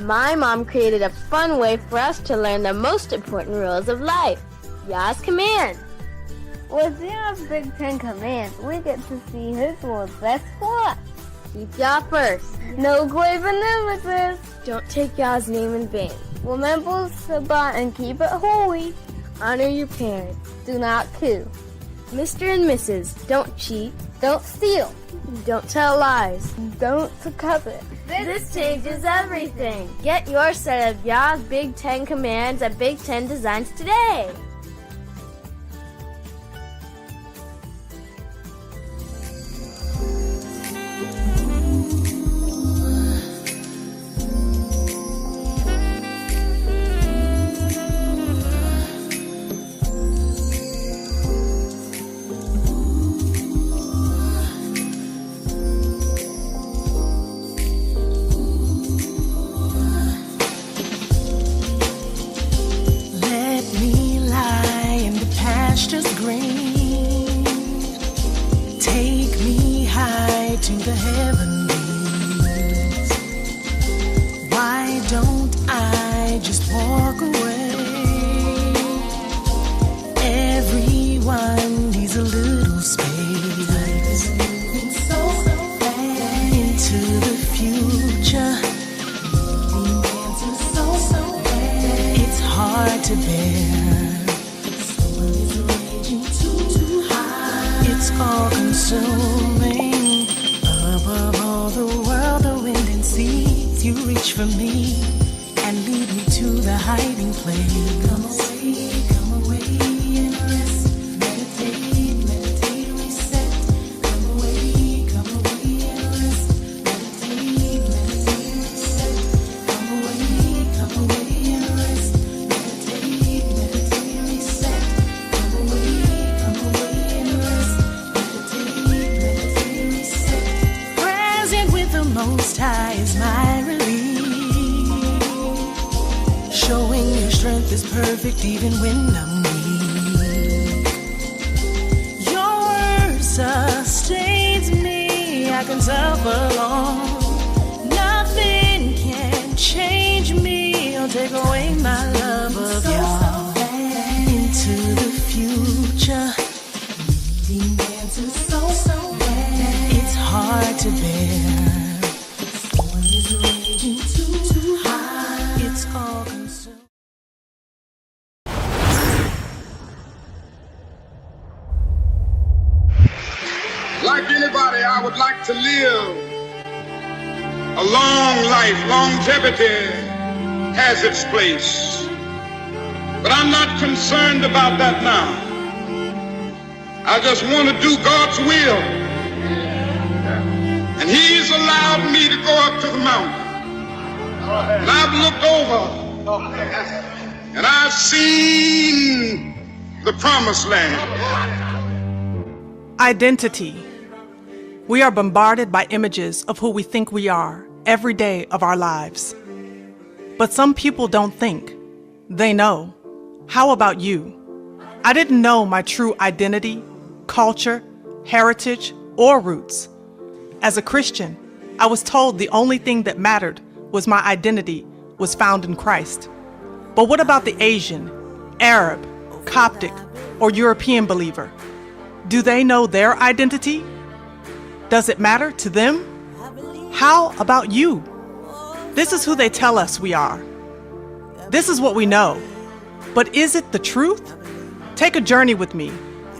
My mom created a fun way for us to learn the most important rules of life. Yah's command. With Yah's Big Ten Commands, we get to see His will's best for us. Keep Yah first. No graven nemesis. Don't take Yah's name in vain. Remember Shabbat and keep it holy. Honor your parents. Do not kill. Mr. and Mrs., don't cheat. Don't steal. Don't tell lies. Don't covet. This changes everything. Get your set of Yah's Big Ten Commands at Big Ten Designs today. Like anybody, I would like to live a long life. Longevity has its place. But I'm not concerned about that now. I just want to do God's will. And He's allowed me to go up to the mountain. And I've looked over and I've seen the promised land. Identity. We are bombarded by images of who we think we are every day of our lives. But some people don't think. They know. How about you? I didn't know my true identity, culture, heritage, or roots. As a Christian, I was told the only thing that mattered was my identity was found in Christ. But what about the Asian, Arab, Coptic, or European believer? Do they know their identity? Does it matter to them? How about you? This is who they tell us we are. This is what we know. But is it the truth? Take a journey with me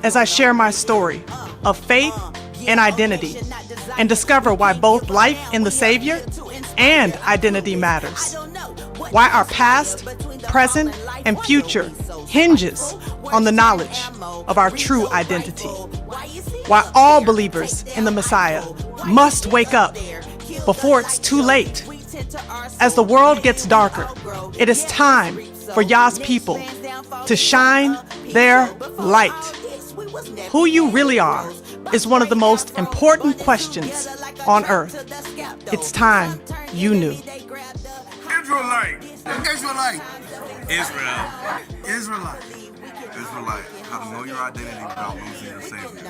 as I share my story of faith and identity and discover why both life in the Savior and identity matters. Why our past, present, and future hinges on the knowledge of our true identity. While all believers in the Messiah must wake up before it's too late. As the world gets darker, it is time for Yah's people to shine their light. Who you really are is one of the most important questions on earth. It's time you knew. Israelite. Israelite. Israelite. Israelite. How to know your identity without losing your savior.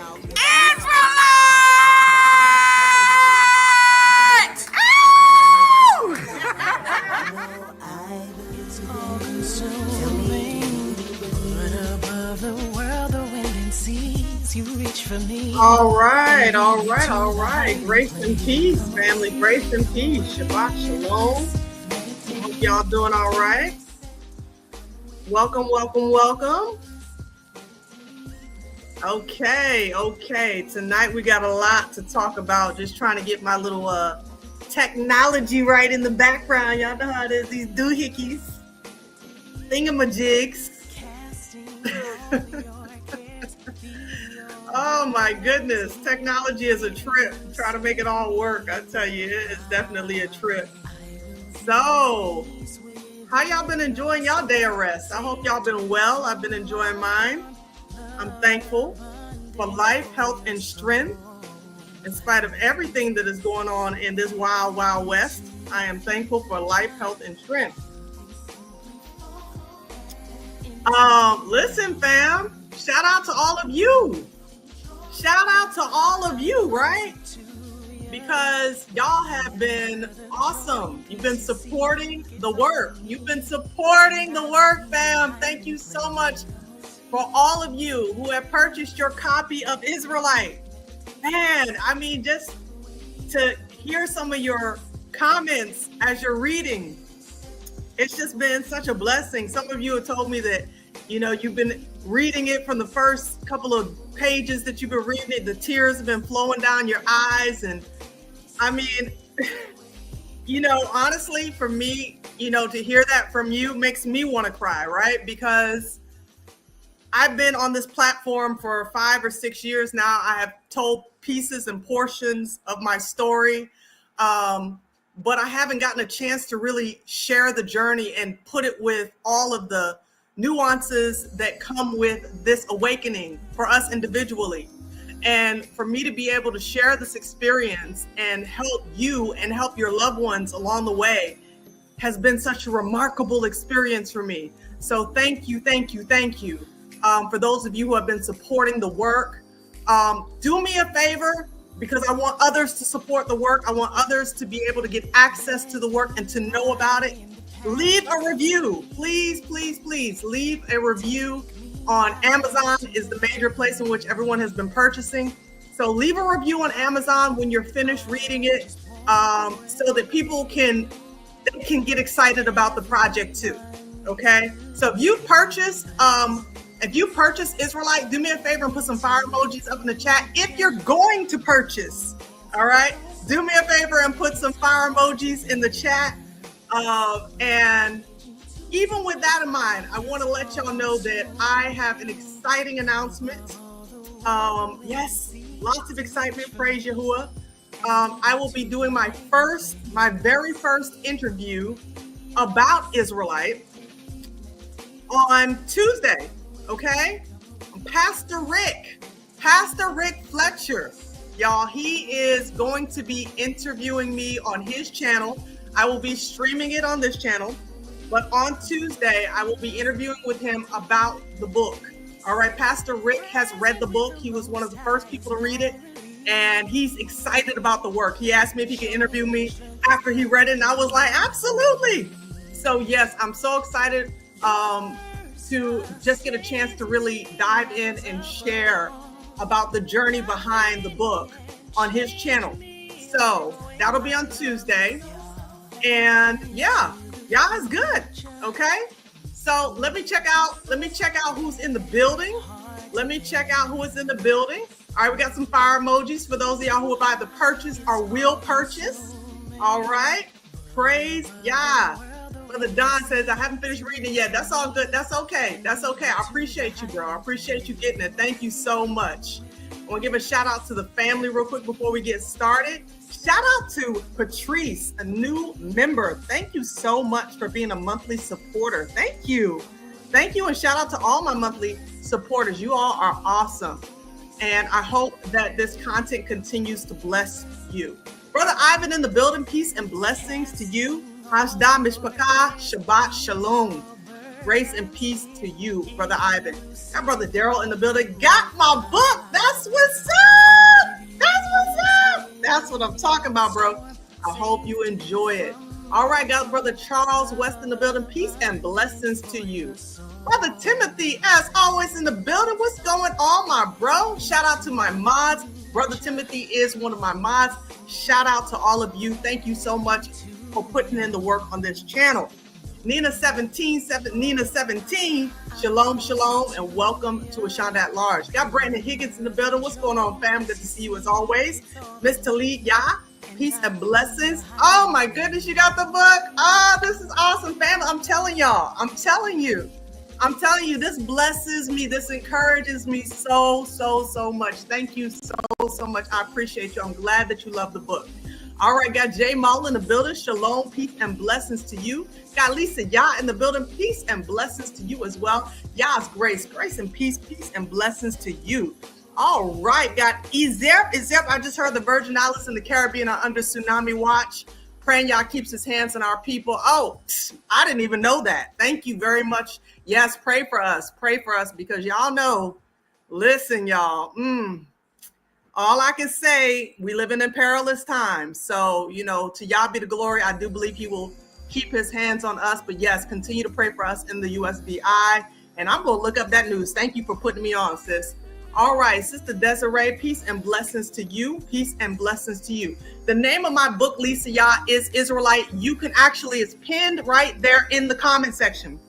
All right. Grace and peace, family. Grace and peace. Shabbat shalom. Hope y'all doing all right. Welcome. Okay. Tonight we got a lot to talk about. Just trying to get my little technology right in the background. Y'all know how it is. These doohickeys, thingamajigs. Oh my goodness, technology is a trip. Try to make it all work. I tell you, it is definitely a trip. So, how y'all been enjoying y'all day of rest? I hope y'all been well. I've been enjoying mine. I'm thankful for life, health, and strength. In spite of everything that is going on in this wild, wild west, I am thankful for life, health, and strength. Listen, fam, shout out to all of you. Shout out to all of you, right? Because y'all have been awesome. You've been supporting the work. Fam. Thank you so much for all of you who have purchased your copy of Israelite. Man, I mean, just to hear some of your comments as you're reading, it's just been such a blessing. Some of you have told me that, you've been reading it from the first couple of pages that you've been reading it, the tears have been flowing down your eyes. And I mean, honestly, for me, to hear that from you makes me want to cry, right? Because I've been on this platform for 5 or 6 years now. I have told pieces and portions of my story, but I haven't gotten a chance to really share the journey and put it with all of the nuances that come with this awakening for us individually. And for me to be able to share this experience and help you and help your loved ones along the way has been such a remarkable experience for me. So thank you. For those of you who have been supporting the work, do me a favor, because I want others to support the work. I want others to be able to get access to the work and to know about it. Leave a review. Please leave a review. On Amazon is the major place in which everyone has been purchasing. So leave a review on Amazon when you're finished reading it, so that people can get excited about the project too. Okay. So if you purchase Israelite, do me a favor and put some fire emojis up in the chat. If you're going to purchase, all right, do me a favor and put some fire emojis in the chat. And even with that in mind, I want to let y'all know that I have an exciting announcement. Yes, lots of excitement. Praise Yahuwah. I will be doing my very first interview about Israelite on Tuesday. Okay, Pastor Rick Fletcher, y'all. He is going to be interviewing me on his channel. I will be streaming it on this channel, but on Tuesday I will be interviewing with him about the book. All right, Pastor Rick has read the book. He was one of the first people to read it, and he's excited about the work. He asked me if he could interview me after he read it, and I was like, absolutely. So yes, I'm so excited to just get a chance to really dive in and share about the journey behind the book on his channel. So that'll be on Tuesday. And yeah, is good. Okay. So let me check out who's in the building. All right, we got some fire emojis for those of y'all who have either purchased or will purchase. All right. Praise Yah. Brother Don says, I haven't finished reading it yet. That's all good. That's okay. That's okay. I appreciate you, bro. I appreciate you getting it. Thank you so much. I want to give a shout out to the family real quick before we get started. Shout out to Patrice, a new member. Thank you so much for being a monthly supporter. Thank you. Thank you. And shout out to all my monthly supporters. You all are awesome. And I hope that this content continues to bless you. Brother Ivan in the building, peace and blessings to you. Hashda Mishpaka, Shabbat Shalom. Grace and peace to you, Brother Ivan. Got Brother Daryl in the building. Got my book. That's what's up. That's what's up. That's what I'm talking about, bro. I hope you enjoy it. All right, got Brother Charles West in the building. Peace and blessings to you. Brother Timothy, as always, in the building. What's going on, my bro? Shout out to my mods. Brother Timothy is one of my mods. Shout out to all of you. Thank you so much for putting in the work on this channel. Nina 17, shalom, shalom, and welcome to Ashanda at Large. Got Brandon Higgins in the building. What's going on, fam? Good to see you as always. Miss Talib Yah, peace and blessings. Oh my goodness, you got the book. Oh, this is awesome, fam. I'm telling y'all, I'm telling you, this blesses me. This encourages me so much. Thank you so much. I appreciate you. I'm glad that you love the book. All right, got Jay Mull in the building. Shalom, peace, and blessings to you. Got Lisa Yah in the building. Peace and blessings to you as well. Yah's grace and peace and blessings to you. All right, got Ezep. I just heard the Virgin Islands and the Caribbean are under tsunami watch. Praying Yah keeps his hands on our people. Oh, I didn't even know that. Thank you very much. Yes, pray for us. Pray for us because y'all know, listen, y'all, all I can say, we live in perilous times. So, to Yah be the glory. I do believe he will keep his hands on us. But yes, continue to pray for us in the USVI. And I'm going to look up that news. Thank you for putting me on, sis. All right, Sister Desiree, peace and blessings to you. Peace and blessings to you. The name of my book, Lisa Yah, is Israelite. You can it's pinned right there in the comment section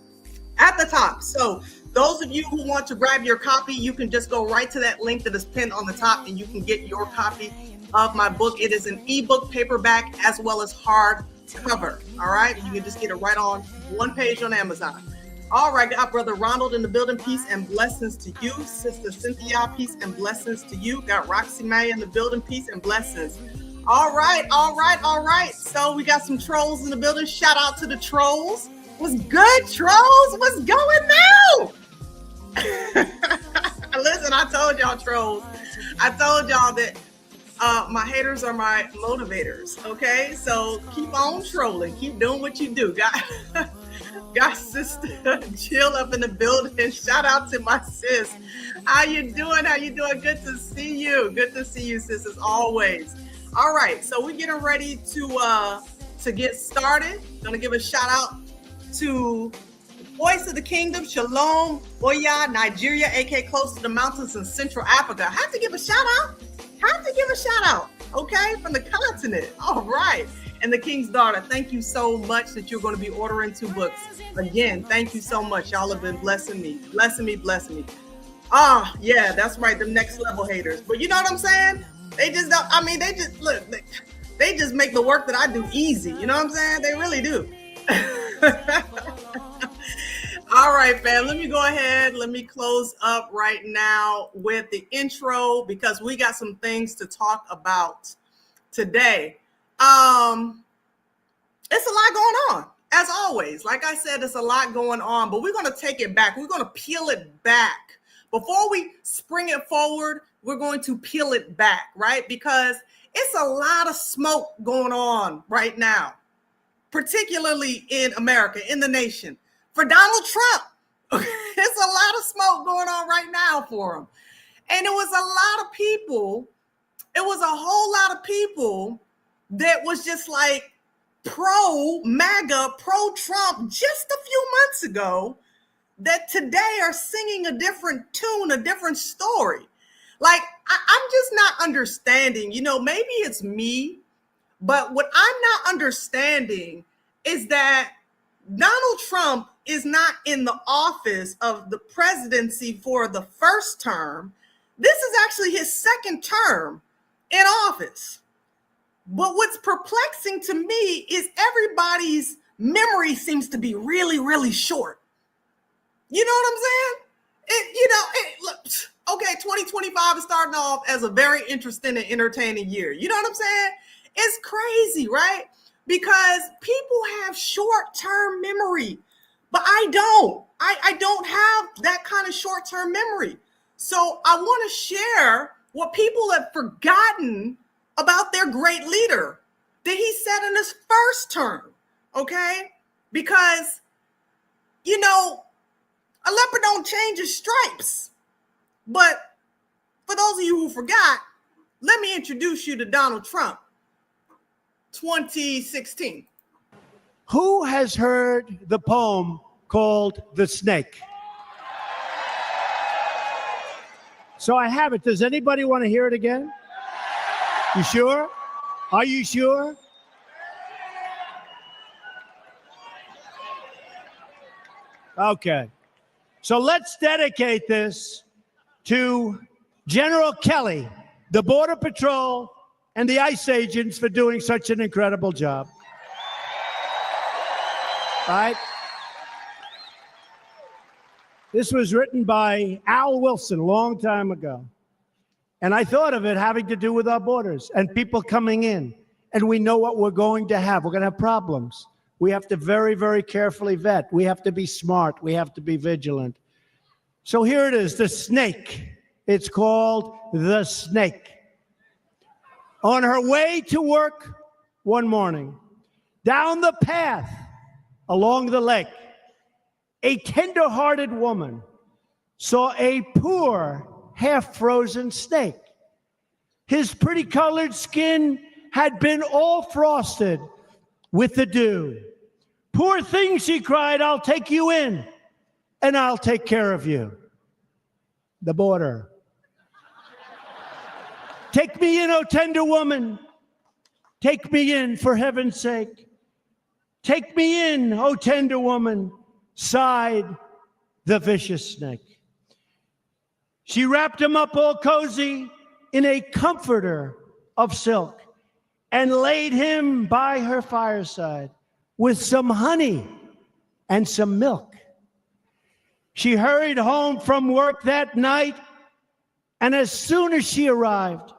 at the top. So those of you who want to grab your copy, you can just go right to that link that is pinned on the top and you can get your copy of my book. It is an ebook, paperback, as well as hardcover. All right, you can just get it right on one page on Amazon. All right, got Brother Ronald in the building. Peace and blessings to you. Sister Cynthia, peace and blessings to you. Got Roxy May in the building. Peace and blessings. All right. So we got some trolls in the building. Shout out to the trolls. What's good, trolls? What's going on? Listen, I told y'all, trolls. I told y'all that my haters are my motivators. Okay, so keep on trolling. Keep doing what you do. Got Sister Jill up in the building. Shout out to my sis. How you doing? Good to see you. Good to see you, sis, as always. All right, so we're getting ready to get started. Gonna give a shout out to Voice of the Kingdom, Shalom, Oya, Nigeria, aka close to the mountains in Central Africa. I have to give a shout out. Okay, from the continent. All right. And the King's Daughter, thank you so much that you're going to be ordering 2 books. Again, thank you so much. Y'all have been blessing me. Ah, yeah, that's right. The next level haters. But you know what I'm saying? They just don't, they just make the work that I do easy. You know what I'm saying? They really do. All right, fam, let me go ahead. Let me close up right now with the intro because we got some things to talk about today. It's a lot going on, as always. Like I said, it's a lot going on, but we're going to take it back. We're going to peel it back. Before we spring it forward, we're going to peel it back, right? Because it's a lot of smoke going on right now, particularly in America, in the nation, for Donald Trump. It's a lot of smoke going on right now for him. And it was a lot of people, it was a whole lot of people that was just like pro-MAGA, pro-Trump just a few months ago that today are singing a different tune, a different story. Like, I'm just not understanding, maybe it's me, but what I'm not understanding is that Donald Trump is not in the office of the presidency for the first term. This is actually his second term in office. But what's perplexing to me is everybody's memory seems to be really, really short. You know what I'm saying? Look, okay, 2025 is starting off as a very interesting and entertaining year. You know what I'm saying? It's crazy, right? Because people have short-term memory, but I don't. I don't have that kind of short-term memory. So I want to share what people have forgotten about their great leader that he said in his first term, okay? Because, you know, a leopard don't change his stripes. But for those of you who forgot, let me introduce you to Donald Trump, 2016. Who has heard the poem called The Snake? So I have it. Does anybody want to hear it again? You sure? Are you sure? Okay. So let's dedicate this to General Kelly, the Border Patrol, and the ICE agents for doing such an incredible job. All right? This was written by Al Wilson a long time ago. And I thought of it having to do with our borders and people coming in. And we know what we're going to have. We're going to have problems. We have to very, very carefully vet. We have to be smart. We have to be vigilant. So here it is, the snake. It's called The Snake. On her way to work one morning, down the path along the lake, a tender-hearted woman saw a poor, half-frozen snake. His pretty-colored skin had been all frosted with the dew. Poor thing, she cried, I'll take you in, and I'll take care of you. The border. Take me in, oh tender woman. Take me in, for heaven's sake. Take me in, oh tender woman, sighed the vicious snake. She wrapped him up all cozy in a comforter of silk and laid him by her fireside with some honey and some milk. She hurried home from work that night, and as soon as she arrived,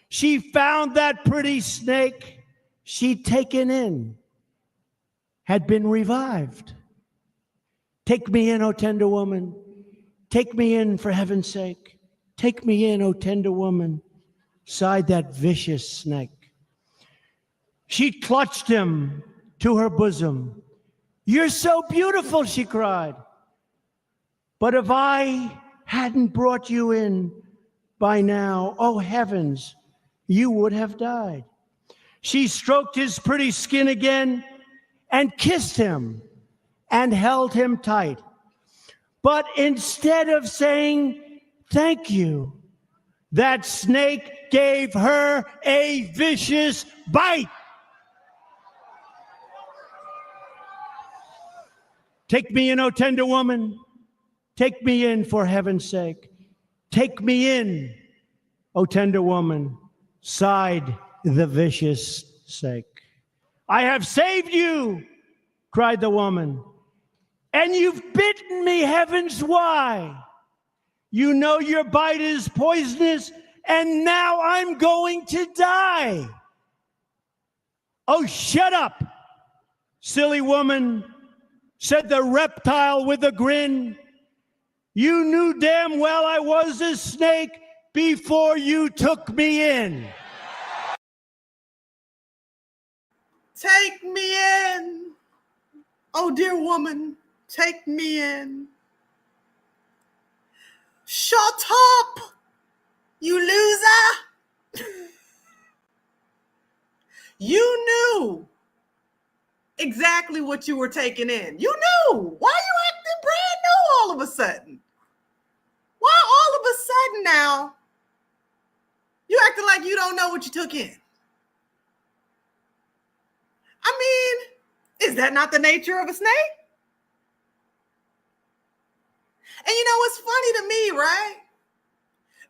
she found that pretty snake she'd taken in had been revived. Take me in, oh tender woman. Take me in, for heaven's sake. Take me in, oh tender woman, sighed that vicious snake. She clutched him to her bosom. You're so beautiful, she cried. But if I hadn't brought you in by now, oh heavens, you would have died. She stroked his pretty skin again and kissed him and held him tight. But instead of saying thank you, that snake gave her a vicious bite. Take me in, oh tender woman. Take me in, for heaven's sake. Take me in, oh tender woman, sighed the vicious snake. I have saved you, cried the woman, and you've bitten me, heavens, why? You know your bite is poisonous, and now I'm going to die. Oh, shut up, silly woman, said the reptile with a grin. You knew damn well I was a snake before you took me in. Take me in. Oh, dear woman, take me in. Shut up, you loser. You knew exactly what you were taking in. You knew. Why are you acting brand new all of a sudden? Why all of a sudden now you acting like you don't know what you took in? I mean, is that not the nature of a snake? And you know, it's funny to me, right?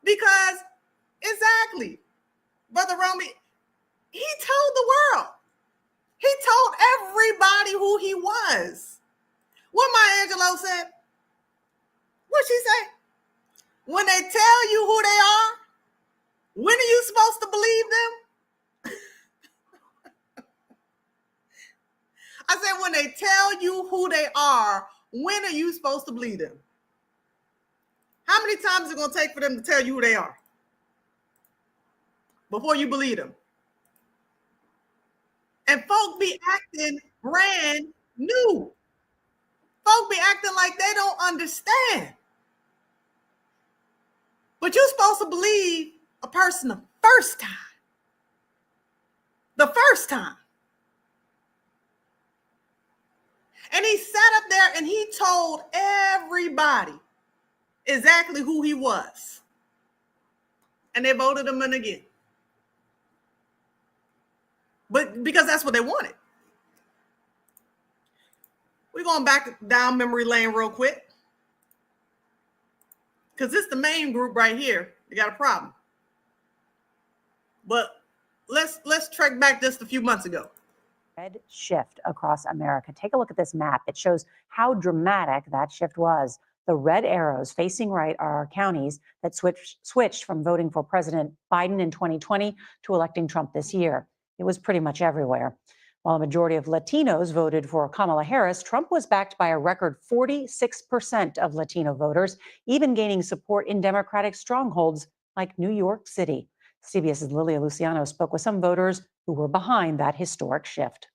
Because exactly, Brother Romy, he told the world. He told everybody who he was. What Maya Angelou said? What'd she say? When they tell you who they are, when are you supposed to believe them? I said, when they tell you who they are, when are you supposed to believe them? How many times is it going to take for them to tell you who they are before you believe them? And folk be acting brand new. Folk be acting like they don't understand. But you're supposed to believe a person the first time. The first time. And he sat up there and he told everybody exactly who he was. And they voted him in again. But because that's what they wanted. We're going back down memory lane real quick. Because this is the main group right here. They got a problem. But let's track back just a few months ago. Red shift across America. Take a look at this map. It shows how dramatic that shift was. The red arrows facing right are counties that switched from voting for President Biden in 2020 to electing Trump this year. It was pretty much everywhere. While a majority of Latinos voted for Kamala Harris, Trump was backed by a record 46% of Latino voters, even gaining support in Democratic strongholds like New York City. CBS's Lilia Luciano spoke with some voters who were behind that historic shift.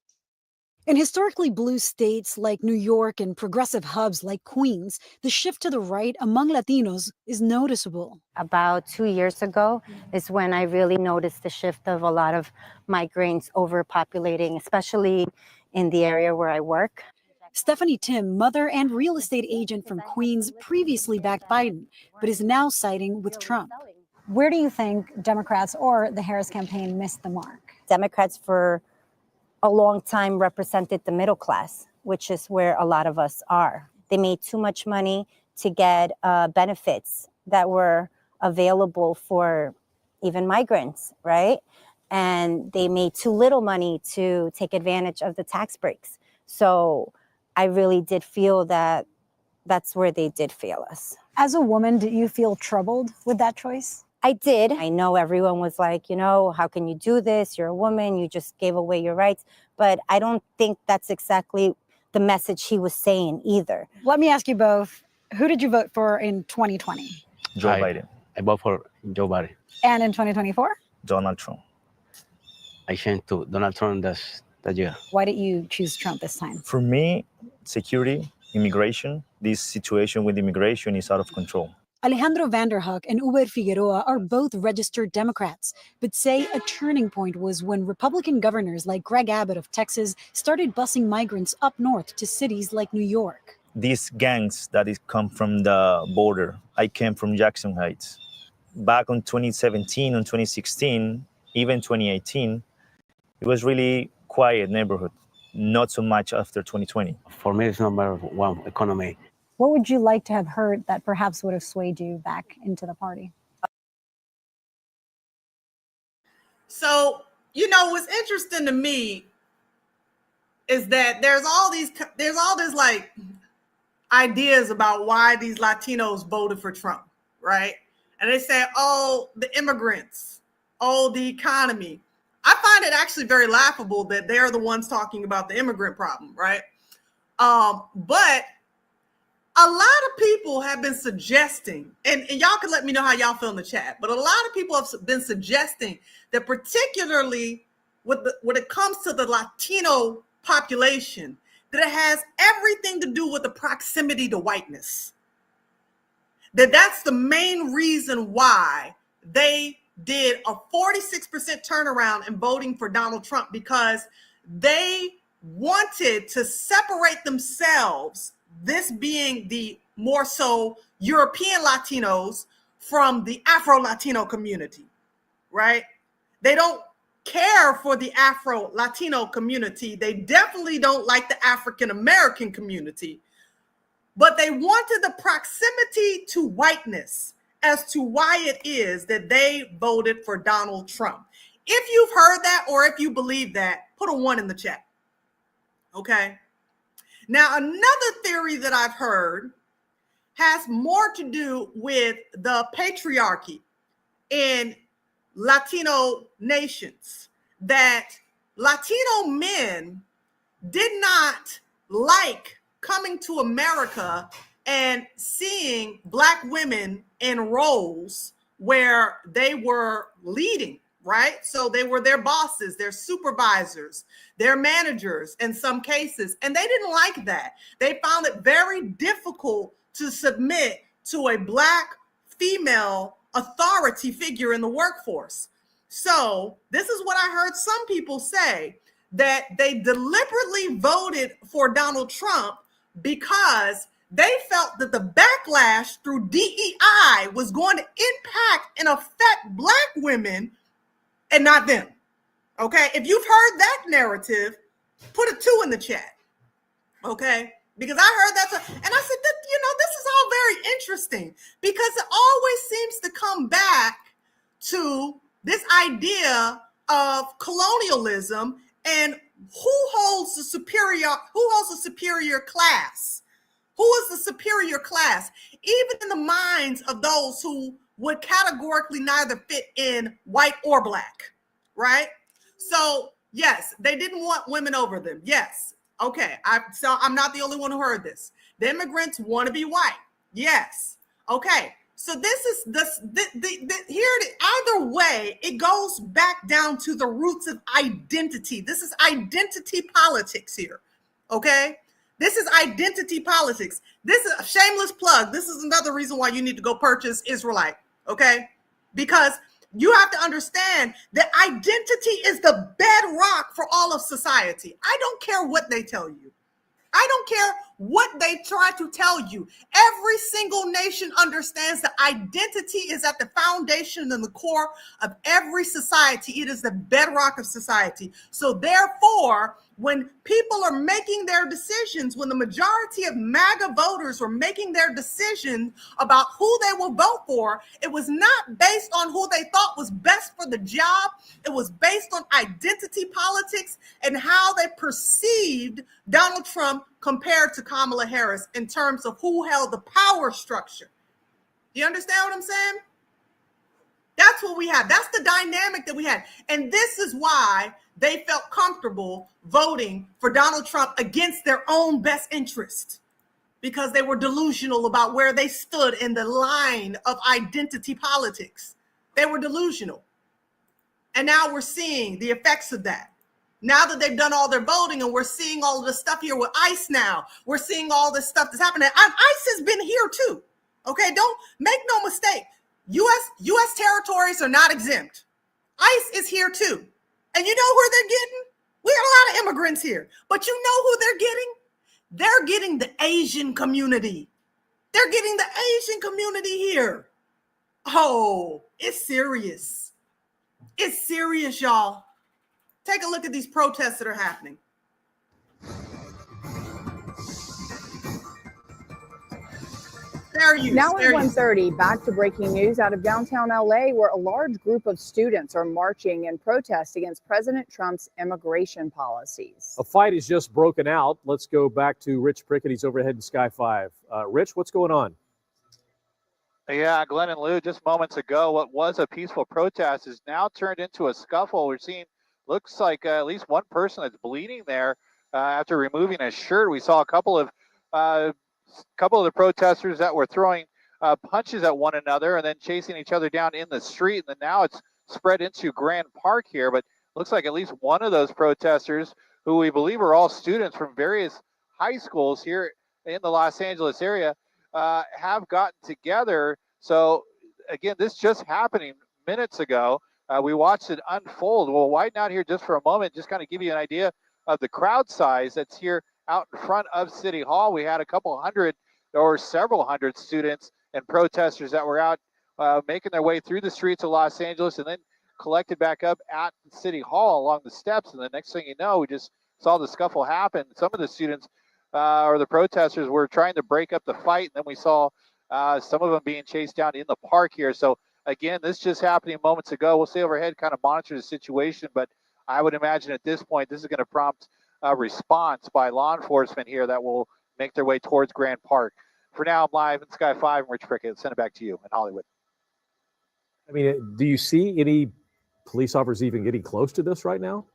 In historically blue states like New York and progressive hubs like Queens, the shift to the right among Latinos is noticeable. About 2 years ago is when I really noticed the shift of a lot of migrants overpopulating, especially in the area where I work. Stephanie Tim, mother and real estate agent from Queens, previously backed Biden, but is now siding with Trump. Where do you think Democrats or the Harris campaign missed the mark? Democrats for a long time represented the middle class, which is where a lot of us are. They made too much money to get benefits that were available for even migrants, right? And they made too little money to take advantage of the tax breaks. So I really did feel that that's where they did fail us. As a woman, did you feel troubled with that choice? I did. I know everyone was like, how can you do this? You're a woman. You just gave away your rights. But I don't think that's exactly the message he was saying either. Let me ask you both, who did you vote for in 2020? Joe Biden. I vote for Joe Biden. And in 2024? Donald Trump. I changed to Donald Trump that year. Why did you choose Trump this time? For me, security, immigration, this situation with immigration is out of control. Alejandro Vanderhoek and Uber Figueroa are both registered Democrats, but say a turning point was when Republican governors like Greg Abbott of Texas started busing migrants up north to cities like New York. These gangs that come from the border. I came from Jackson Heights. Back in 2017 and 2016, even 2018, it was really quiet neighborhood. Not so much after 2020. For me, it's number one, economy. What would you like to have heard that perhaps would have swayed you back into the party? So, what's interesting to me is that there's all this like ideas about why these Latinos voted for Trump, right? And they say, oh, the immigrants, oh, the economy. I find it actually very laughable that they're the ones talking about the immigrant problem, right? But a lot of people have been suggesting, and y'all can let me know how y'all feel in the chat, but a lot of people have been suggesting that particularly when it comes to the Latino population, that it has everything to do with the proximity to whiteness. That's the main reason why they did a 46% turnaround in voting for Donald Trump, because they wanted to separate themselves, this being the more so European Latinos, from the Afro-Latino community, right? They don't care for the Afro-Latino community. They definitely don't like the African-American community, but they wanted the proximity to whiteness as to why it is that they voted for Donald Trump. If you've heard that, or if you believe that, put a 1 in the chat. Okay. Now, another theory that I've heard has more to do with the patriarchy in Latino nations, that Latino men did not like coming to America and seeing Black women in roles where they were leading, right? So they were their bosses, their supervisors, their managers in some cases, and they didn't like that. They found it very difficult to submit to a Black female authority figure in the workforce. So this is what I heard some people say, that they deliberately voted for Donald Trump because they felt that the backlash through DEI was going to impact and affect Black women and not them. Okay, if you've heard that narrative, put a 2 in the chat. Okay, because I heard that, and I said, this is all very interesting, because it always seems to come back to this idea of colonialism and who holds the superior class. Who is the superior class? Even in the minds of those who would categorically neither fit in white or Black, right? So yes, they didn't want women over them. Yes. Okay. So I'm not the only one who heard this. The immigrants want to be white. Yes. Okay. So this is either way, it goes back down to the roots of identity. This is identity politics here. Okay. This is identity politics. This is a shameless plug. This is another reason why you need to go purchase Israelite. Okay. Because you have to understand that identity is the bedrock for all of society. I don't care what they tell you. I don't care what they try to tell you. Every single nation understands that identity is at the foundation and the core of every society. It is the bedrock of society. So therefore, when people are making their decisions, when the majority of MAGA voters were making their decision about who they will vote for, it was not based on who they thought was best for the job. It was based on identity politics and how they perceived Donald Trump compared to Kamala Harris in terms of who held the power structure. Do you understand what I'm saying? That's what we had. That's the dynamic that we had. And this is why they felt comfortable voting for Donald Trump against their own best interest, because they were delusional about where they stood in the line of identity politics. They were delusional. And now we're seeing the effects of that. Now that they've done all their voting, and we're seeing all of the stuff here with ICE now, we're seeing all this stuff that's happening. ICE has been here too. Okay, don't make no mistake. U.S. territories are not exempt. ICE is here too. And you know who they're getting? We got a lot of immigrants here. But you know who they're getting? They're getting the Asian community. They're getting the Asian community here. Oh, it's serious. It's serious, y'all. Take a look at these protests that are happening. Now at 1:30, back to breaking news out of downtown LA, where a large group of students are marching in protest against President Trump's immigration policies. A fight has just broken out. Let's go back to Rich Prickett. He's overhead in Sky 5. Rich, what's going on? Yeah, Glenn and Lou, just moments ago, what was a peaceful protest is now turned into a scuffle. We're seeing, looks like at least one person that's bleeding there after removing his shirt. We saw a couple of the protesters that were throwing punches at one another and then chasing each other down in the street. And then now it's spread into Grand Park here, but looks like at least one of those protesters, who we believe are all students from various high schools here in the Los Angeles area, have gotten together. So again, this just happening minutes ago. We watched it unfold. We'll widen out here just for a moment, just kind of give you an idea of the crowd size that's here out in front of City Hall. We had a couple hundred or several hundred students and protesters that were out making their way through the streets of Los Angeles and then collected back up at City Hall along the steps. And the next thing you know, we just saw the scuffle happen. Some of the students or the protesters were trying to break up the fight. And then we saw some of them being chased down in the park here. So again, this just happening moments ago. We'll stay overhead, kind of monitor the situation, but I would imagine at this point, this is going to prompt response by law enforcement here that will make their way towards Grand Park. For now, I'm live in Sky 5. I'm Rich Prickett. Send it back to you in Hollywood. I mean, do you see any police officers even getting close to this right now?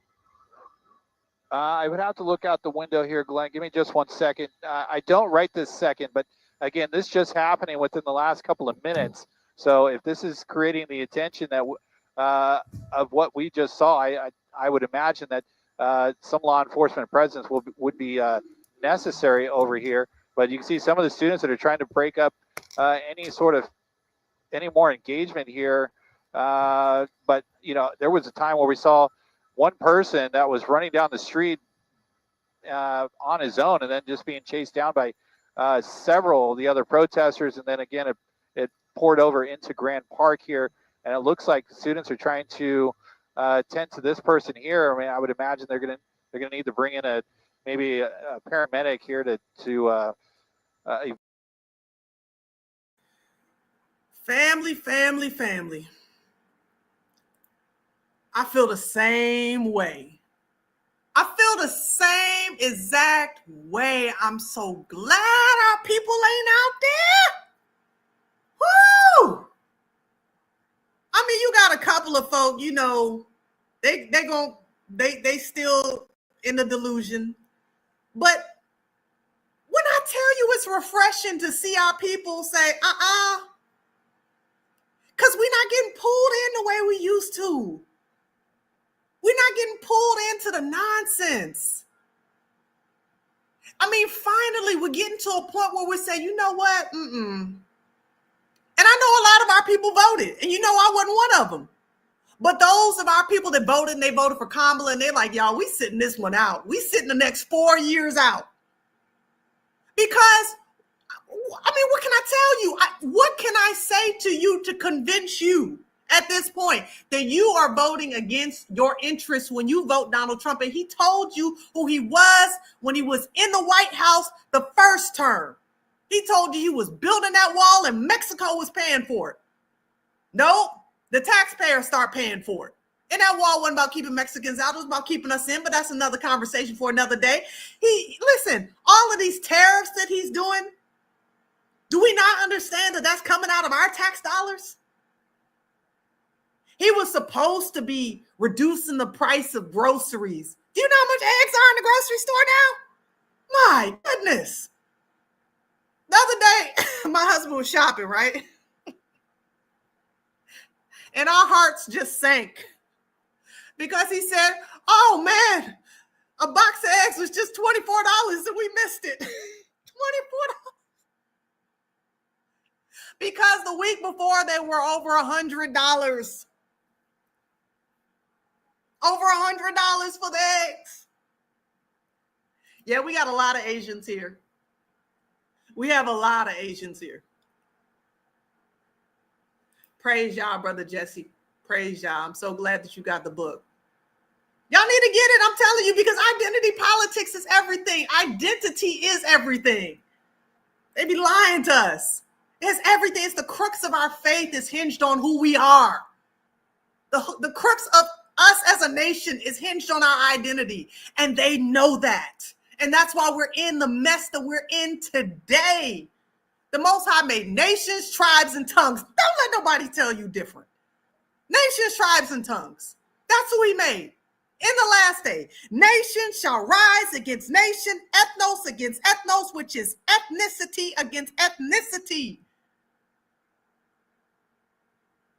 I would have to look out the window here, Glenn. Give me just 1 second. I don't right this second, but again, this just happening within the last couple of minutes. So if this is creating the attention that of what we just saw, I would imagine that some law enforcement presence would be necessary over here. But you can see some of the students that are trying to break up any more engagement here. But you know, there was a time where we saw one person that was running down the street on his own, and then just being chased down by several of the other protesters, and then again it poured over into Grand Park here, and it looks like the students are trying to tend to this person here. I mean, I would imagine they're gonna need to bring in maybe a paramedic here to Family. I feel the same way. I feel the same exact way. I'm so glad our people ain't out there. Woo! I mean, you got a couple of folk, you know, they still in the delusion. But when I tell you it's refreshing to see our people say, because we're not getting pulled in the way we used to. We're not getting pulled into the nonsense. I mean, finally, we're getting to a point where we say, you know what? And I know a lot of our people voted, and you know I wasn't one of them. But those of our people that voted, and they voted for Kamala, and they're like, y'all, we sitting this one out. We sitting the next 4 years out. Because, I mean, what can I tell you? What can I say to you to convince you at this point that you are voting against your interests when you vote Donald Trump? And he told you who he was when he was in the White House the first term. He told you he was building that wall and Mexico was paying for it. Nope, the taxpayers start paying for it. And that wall wasn't about keeping Mexicans out, it was about keeping us in, but that's another conversation for another day. Listen, all of these tariffs that he's doing, do we not understand that that's coming out of our tax dollars? He was supposed to be reducing the price of groceries. Do you know how much eggs are in the grocery store now? My goodness. The other day, my husband was shopping, right? And our hearts just sank because he said, oh man, a box of eggs was just $24 and we missed it. $24. Because the week before they were over $100. Over $100 for the eggs. Yeah, we got a lot of Asians here. We have a lot of Asians here. Praise y'all, Brother Jesse. Praise y'all. I'm so glad that you got the book. Y'all need to get it. I'm telling you, because identity politics is everything. Identity is everything. They be lying to us. It's everything. It's the crux of our faith is hinged on who we are. The crux of us as a nation is hinged on our identity, and they know that. And that's why we're in the mess that we're in today. The Most High made nations, tribes, and tongues. Don't let nobody tell you different. Nations, tribes, and tongues. That's who he made. In the last day, nation shall rise against nation, ethnos against ethnos, which is ethnicity against ethnicity.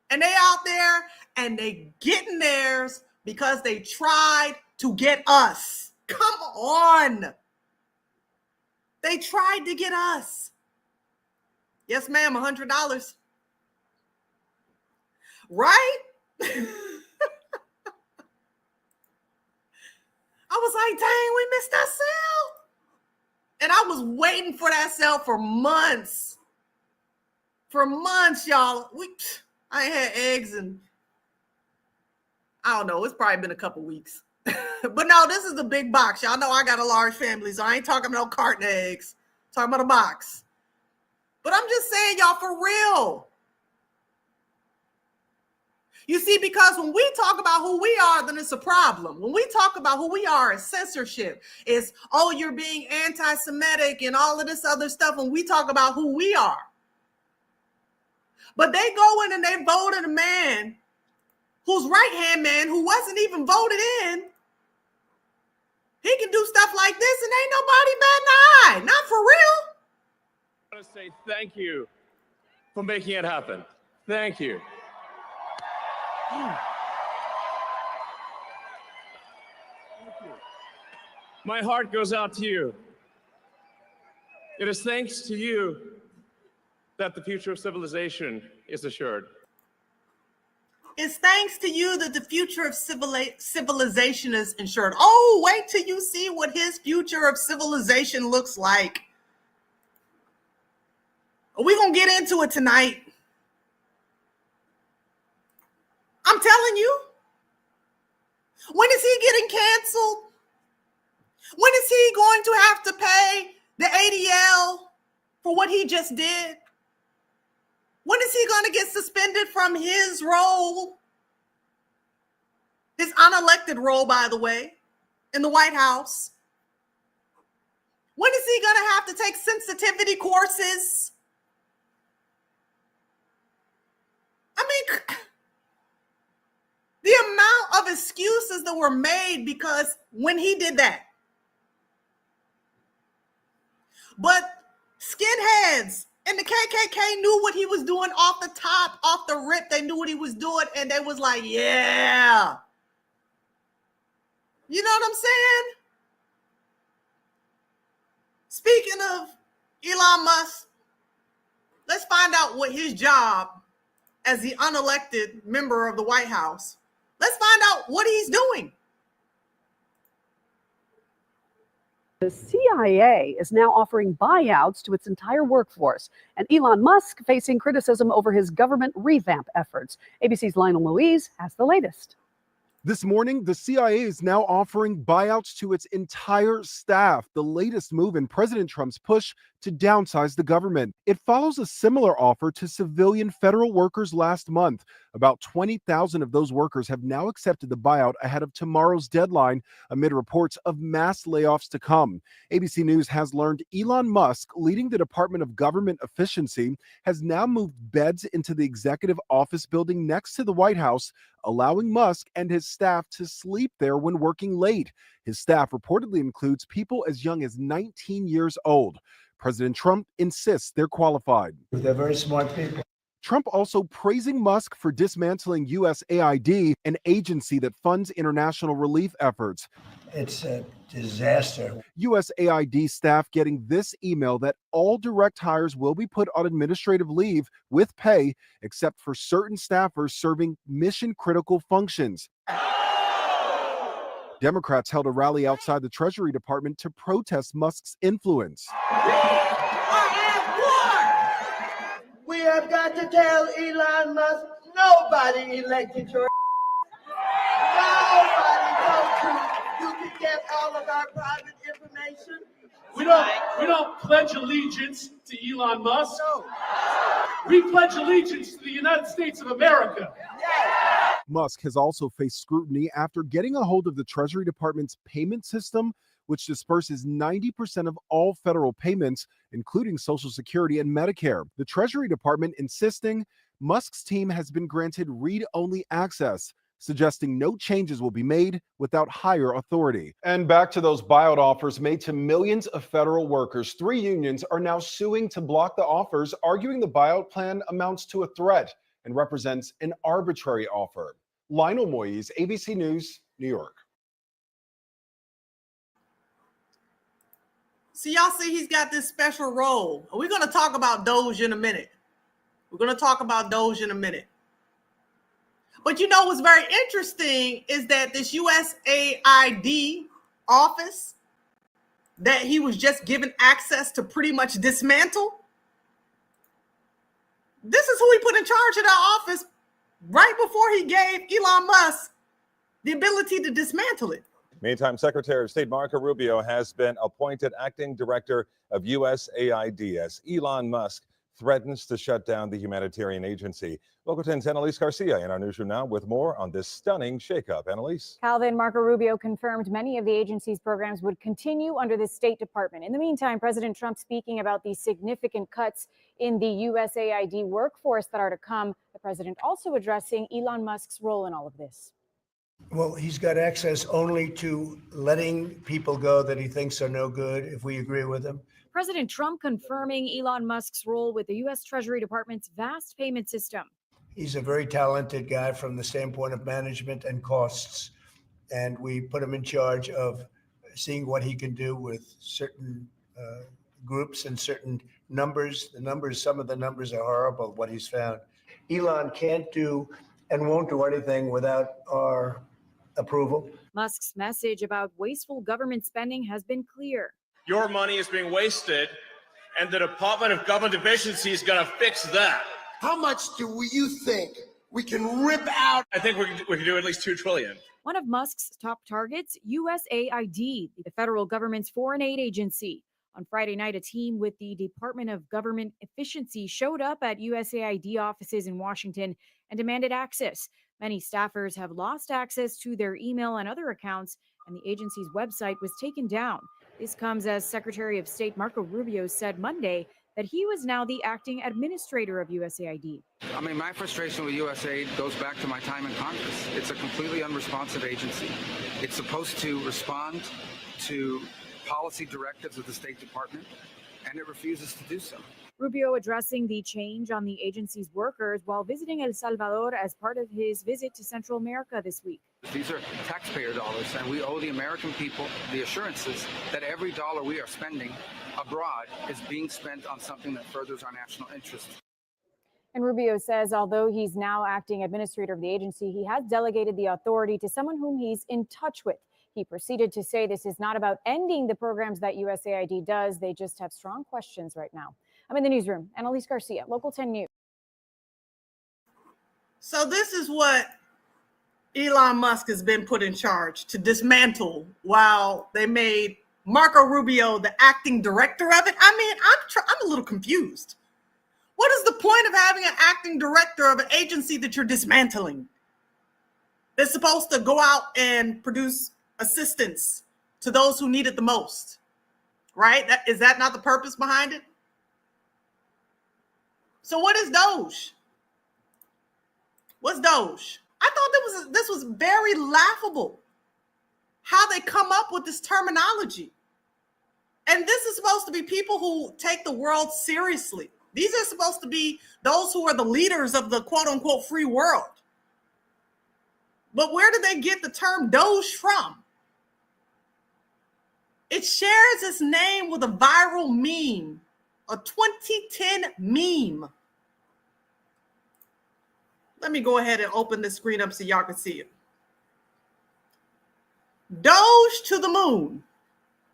And they out there and they getting theirs because they tried to get us. Come on. They tried to get us. Yes, ma'am, $100. Right? I was like, dang, we missed that sale. And I was waiting for that sale for months. For months, y'all. I ain't had eggs and I don't know. It's probably been a couple weeks. But no, this is the big box. Y'all know I got a large family, so I ain't talking about no carton of eggs. I'm talking about a box. But I'm just saying, y'all, for real. You see, because when we talk about who we are, then it's a problem. When we talk about who we are, it's censorship. It's, oh, you're being anti-Semitic and all of this other stuff when we talk about who we are. But they go in and they voted a man whose right-hand man, who wasn't even voted in, he can do stuff like this and ain't nobody batting an eye. Not for real. I want to say thank you for making it happen. Thank you. My heart goes out to you. It is thanks to you that the future of civilization is assured. It's thanks to you that the future of civilization is ensured. Oh, wait till you see what his future of civilization looks like. We're going to get into it tonight. I'm telling you. When is he getting canceled? When is he going to have to pay the ADL for what he just did? When is he going to get suspended from his role? His unelected role, by the way, in the White House. When is he going to have to take sensitivity courses? I mean, the amount of excuses that were made because when he did that. But skinheads and the KKK knew what he was doing off the top, off the rip. They knew what he was doing, and they was like, yeah. You know what I'm saying? Speaking of Elon Musk, let's find out what his job as the unelected member of the White House, let's find out what he's doing. The CIA is now offering buyouts to its entire workforce, and Elon Musk facing criticism over his government revamp efforts. ABC's Lionel Louise has the latest. This morning, the CIA is now offering buyouts to its entire staff, the latest move in President Trump's push to downsize the government. It follows a similar offer to civilian federal workers last month. About 20,000 of those workers have now accepted the buyout ahead of tomorrow's deadline, amid reports of mass layoffs to come. ABC News has learned Elon Musk, leading the Department of Government Efficiency, has now moved beds into the executive office building next to the White House, allowing Musk and his staff to sleep there when working late. His staff reportedly includes people as young as 19 years old. President Trump insists they're qualified. They're very smart people. Trump also praising Musk for dismantling USAID, an agency that funds international relief efforts. It's a disaster. USAID staff getting this email that all direct hires will be put on administrative leave with pay, except for certain staffers serving mission-critical functions. Democrats held a rally outside the Treasury Department to protest Musk's influence. We have got to tell Elon Musk, nobody elected your nobody told you can get all of our private information. We don't pledge allegiance to Elon Musk. No. We pledge allegiance to the United States of America. Musk has also faced scrutiny after getting a hold of the Treasury Department's payment system, which disperses 90% of all federal payments, including Social Security and Medicare. The Treasury Department insisting Musk's team has been granted read-only access, suggesting no changes will be made without higher authority. And back to those buyout offers made to millions of federal workers. 3 unions are now suing to block the offers, arguing the buyout plan amounts to a threat and represents an arbitrary offer. Lionel Moise, ABC News, New York. So y'all see he's got this special role. We're going to talk about DOGE in a minute. But you know what's very interesting is that this USAID office that he was just given access to pretty much dismantle, this is who he put in charge of that office right before he gave Elon Musk the ability to dismantle it. Meantime, Secretary of State Marco Rubio has been appointed acting director of USAID as Elon Musk threatens to shut down the humanitarian agency. Local 10's Annalise Garcia in our newsroom now with more on this stunning shakeup. Annalise? Calvin, Marco Rubio confirmed many of the agency's programs would continue under the State Department. In the meantime, President Trump speaking about the significant cuts in the USAID workforce that are to come. The president also addressing Elon Musk's role in all of this. Well, he's got access only to letting people go that he thinks are no good, if we agree with him. President Trump confirming Elon Musk's role with the U.S. Treasury Department's vast payment system. He's a very talented guy from the standpoint of management and costs. And we put him in charge of seeing what he can do with certain groups and certain numbers. Some of the numbers are horrible, what he's found. Elon can't do and won't do anything without our approval. Musk's message about wasteful government spending has been clear. Your money is being wasted, and the Department of Government Efficiency is going to fix that. How much do you think we can rip out? I think we can do at least $2 trillion. One of Musk's top targets, USAID, the federal government's foreign aid agency. On Friday night, a team with the Department of Government Efficiency showed up at USAID offices in Washington and demanded access. Many staffers have lost access to their email and other accounts, and the agency's website was taken down. This comes as Secretary of State Marco Rubio said Monday that he was now the acting administrator of USAID. I mean, my frustration with USAID goes back to my time in Congress. It's a completely unresponsive agency. It's supposed to respond to policy directives of the State Department, and it refuses to do so. Rubio addressing the change on the agency's workers while visiting El Salvador as part of his visit to Central America this week. These are taxpayer dollars, and we owe the American people the assurances that every dollar we are spending abroad is being spent on something that furthers our national interest. And Rubio says although he's now acting administrator of the agency, he has delegated the authority to someone whom he's in touch with. He proceeded to say this is not about ending the programs that USAID does. They just have strong questions right now. I'm in the newsroom. Annalise Garcia, Local 10 News. So this is what Elon Musk has been put in charge to dismantle while they made Marco Rubio the acting director of it. I mean, I'm a little confused. What is the point of having an acting director of an agency that you're dismantling? They're supposed to go out and produce assistance to those who need it the most, right? Is that not the purpose behind it? So what is DOGE? What's DOGE? I thought this was very laughable, how they come up with this terminology. And this is supposed to be people who take the world seriously. These are supposed to be those who are the leaders of the quote unquote free world. But where did they get the term DOGE from? It shares its name with a viral meme, a 2010 meme. Let me go ahead and open this screen up so y'all can see it. DOGE to the moon.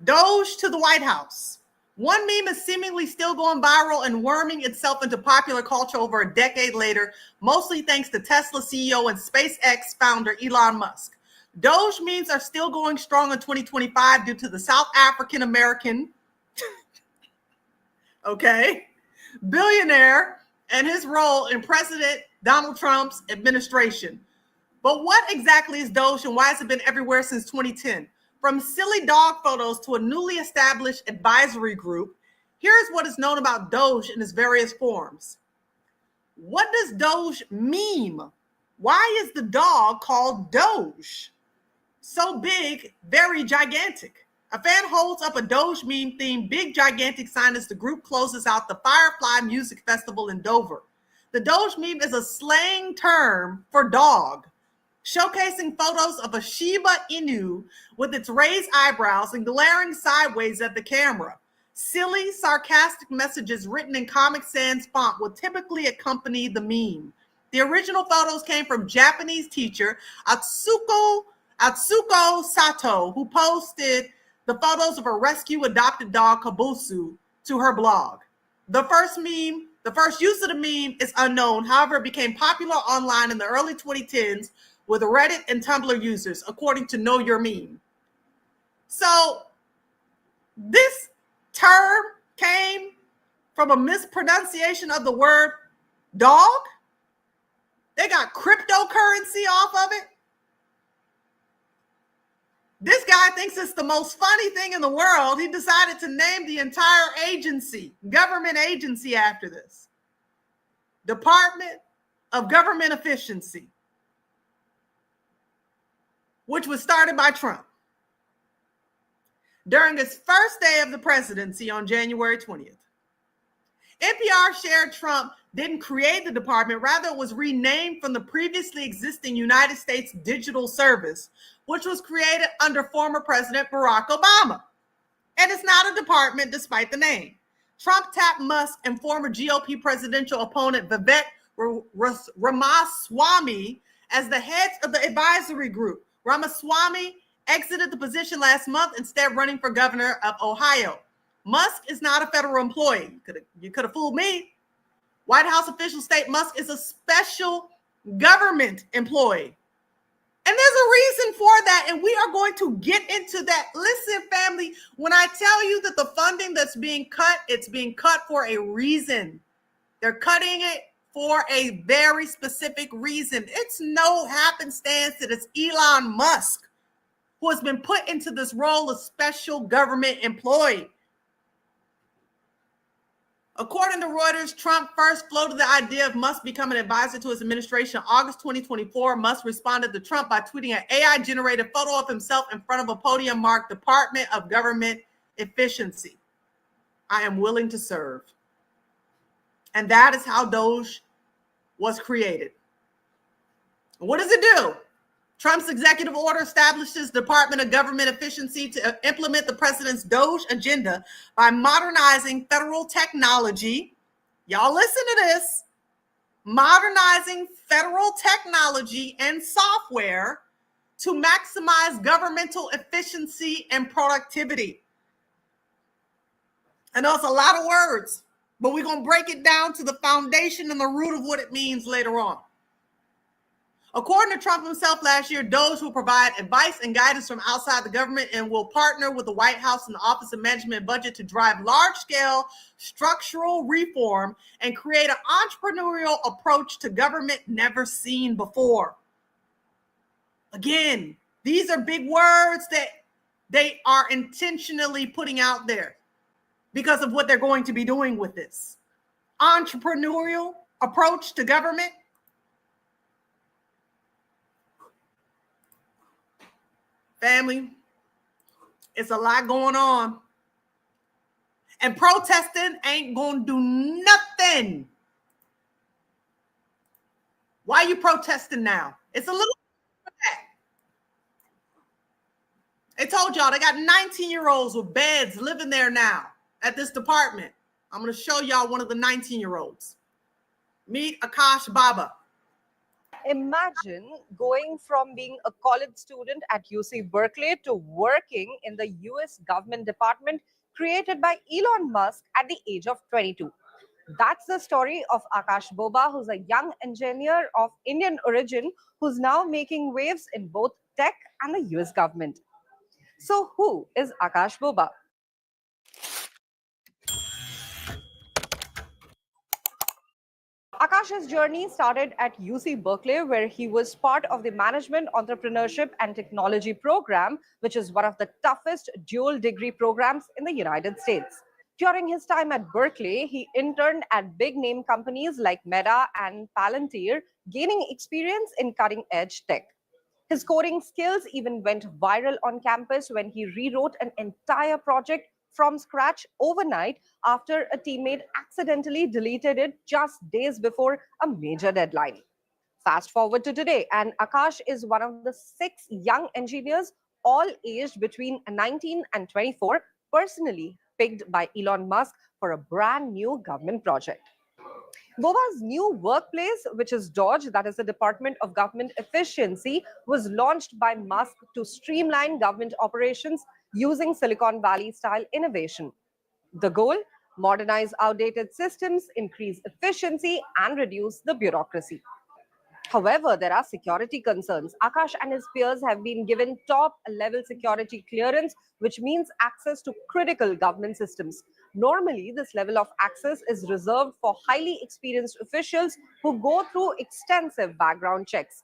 DOGE to the White House. One meme is seemingly still going viral and worming itself into popular culture over a decade later, mostly thanks to Tesla CEO and SpaceX founder Elon Musk. DOGE memes are still going strong in 2025 due to the South African American, billionaire and his role in President Donald Trump's administration. But what exactly is DOGE and why has it been everywhere since 2010? From silly dog photos to a newly established advisory group, here's what is known about DOGE in its various forms. What does DOGE meme? Why is the dog called DOGE? So big, very gigantic. A fan holds up a DOGE meme themed big gigantic sign as the group closes out the Firefly Music Festival in Dover. The DOGE meme is a slang term for dog, showcasing photos of a Shiba Inu with its raised eyebrows and glaring sideways at the camera. Silly, sarcastic messages written in Comic Sans font will typically accompany the meme. The original photos came from Japanese teacher Atsuko Sato, who posted the photos of her rescue adopted dog Kabusu to her blog. The first use of the meme is unknown. However, it became popular online in the early 2010s with Reddit and Tumblr users, according to Know Your Meme. So this term came from a mispronunciation of the word dog. They got cryptocurrency off of it. This guy thinks it's the most funny thing in the world. He decided to name the entire agency, government agency, after this. Department of Government Efficiency, which was started by Trump during his first day of the presidency on January 20th. NPR shared Trump didn't create the department. Rather, it was renamed from the previously existing United States Digital Service, which was created under former President Barack Obama. And it's not a department despite the name. Trump tapped Musk and former GOP presidential opponent Vivek Ramaswamy as the heads of the advisory group. Ramaswamy exited the position last month, instead running for governor of Ohio. Musk is not a federal employee. You could have fooled me. White House officials state Musk is a special government employee. And there's a reason for that, and we are going to get into that. Listen, family, when I tell you that the funding that's being cut, it's being cut for a reason. They're cutting it for a very specific reason. It's no happenstance that it's Elon Musk who has been put into this role of special government employee. According to Reuters, Trump first floated the idea of Musk becoming an advisor to his administration in August 2024. Musk responded to Trump by tweeting an AI-generated photo of himself in front of a podium marked Department of Government Efficiency. I am willing to serve. And that is how DOGE was created. What does it do? Trump's executive order establishes the Department of Government Efficiency to implement the president's DOGE agenda by modernizing federal technology. Y'all listen to this. Modernizing federal technology and software to maximize governmental efficiency and productivity. I know it's a lot of words, but we're going to break it down to the foundation and the root of what it means later on. According to Trump himself last year, DOGE will provide advice and guidance from outside the government and will partner with the White House and the Office of Management and Budget to drive large-scale structural reform and create an entrepreneurial approach to government never seen before. Again, these are big words that they are intentionally putting out there because of what they're going to be doing with this. Entrepreneurial approach to government. Family, it's a lot going on. And protesting ain't going to do nothing. Why are you protesting now? It's a little bit that. I told y'all they got 19-year-olds with beds living there now at this department. I'm going to show y'all one of the 19-year-olds. Meet Akash Baba. Imagine going from being a college student at UC Berkeley to working in the US government department created by Elon Musk at the age of 22. That's the story of Akash Boba, who's a young engineer of Indian origin who's now making waves in both tech and the US government. So who is Akash Boba? Akash's journey started at UC Berkeley, where he was part of the Management, Entrepreneurship and Technology program, which is one of the toughest dual degree programs in the United States. During his time at Berkeley, he interned at big name companies like Meta and Palantir, gaining experience in cutting edge tech. His coding skills even went viral on campus when he rewrote an entire project from scratch overnight after a teammate accidentally deleted it just days before a major deadline. Fast forward to today, and Akash is one of the 6 young engineers, all aged between 19 and 24, personally picked by Elon Musk for a brand new government project. Boba's new workplace, which is DOGE, that is the Department of Government Efficiency, was launched by Musk to streamline government operations using Silicon Valley-style innovation. The goal? Modernize outdated systems, increase efficiency, and reduce the bureaucracy. However, there are security concerns. Akash and his peers have been given top-level security clearance, which means access to critical government systems. Normally, this level of access is reserved for highly experienced officials who go through extensive background checks.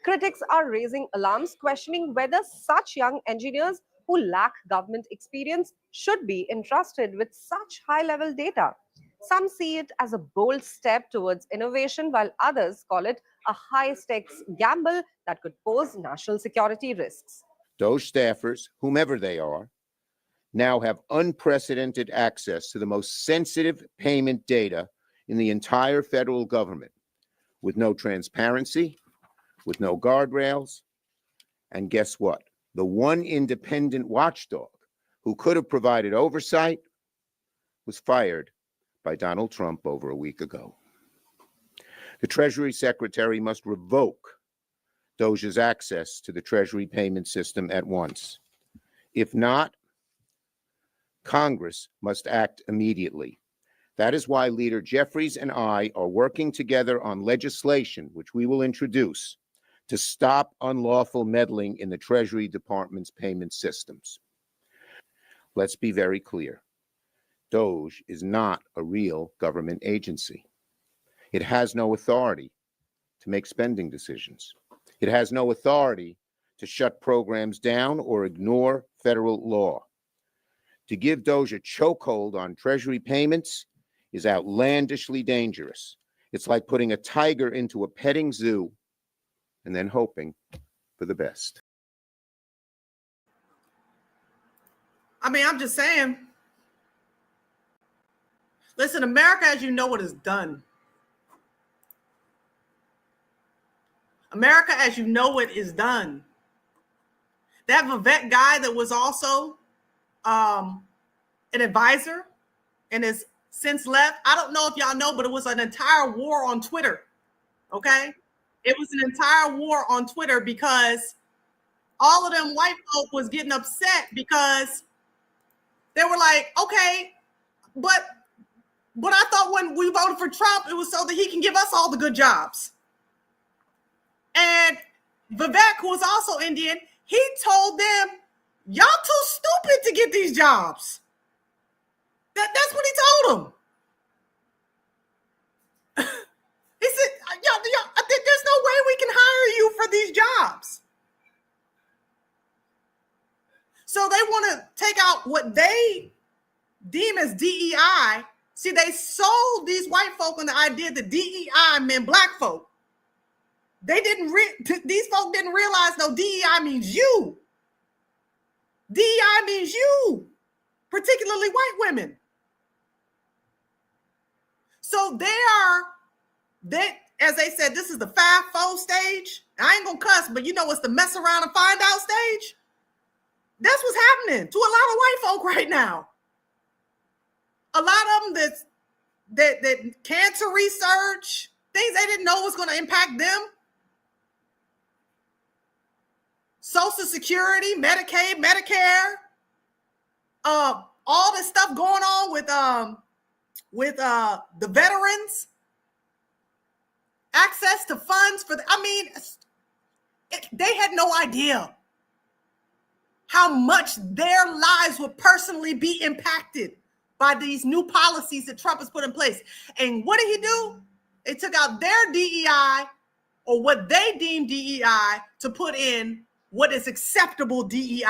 Critics are raising alarms, questioning whether such young engineers who lack government experience should be entrusted with such high-level data. Some see it as a bold step towards innovation, while others call it a high-stakes gamble that could pose national security risks. DOGE staffers, whomever they are, now have unprecedented access to the most sensitive payment data in the entire federal government, with no transparency, with no guardrails. And guess what? The one independent watchdog who could have provided oversight was fired by Donald Trump over a week ago. The Treasury Secretary must revoke DOGE's access to the Treasury payment system at once. If not, Congress must act immediately. That is why Leader Jeffries and I are working together on legislation, which we will introduce, to stop unlawful meddling in the Treasury Department's payment systems. Let's be very clear. DOGE is not a real government agency. It has no authority to make spending decisions. It has no authority to shut programs down or ignore federal law. To give DOGE a chokehold on Treasury payments is outlandishly dangerous. It's like putting a tiger into a petting zoo and then hoping for the best. I mean, I'm just saying. Listen, America, as you know it, is done. America, as you know it, is done. That Vivek guy that was also an advisor and has since left. I don't know if y'all know, but it was an entire war on Twitter. Okay? It was an entire war on Twitter because all of them white folk was getting upset because they were like, okay, but I thought when we voted for Trump, it was so that he can give us all the good jobs. And Vivek, who was also Indian, he told them, y'all too stupid to get these jobs. That's what he told them. He said, there's no way we can hire you for these jobs. So they want to take out what they deem as DEI. See, they sold these white folk on the idea that DEI meant black folk. These folk didn't realize, no, DEI means you. DEI means you, particularly white women. So as they said, this is the 5-4 stage. I ain't gonna cuss, but you know it's the mess around and find out stage. That's what's happening to a lot of white folk right now. A lot of them that cancer research, things they didn't know was going to impact them. Social Security, Medicaid, Medicare, all this stuff going on with the veterans, access to funds for they had no idea how much their lives would personally be impacted by these new policies that Trump has put in place. And what did he do? They took out their DEI, or what they deem DEI, to put in what is acceptable DEI.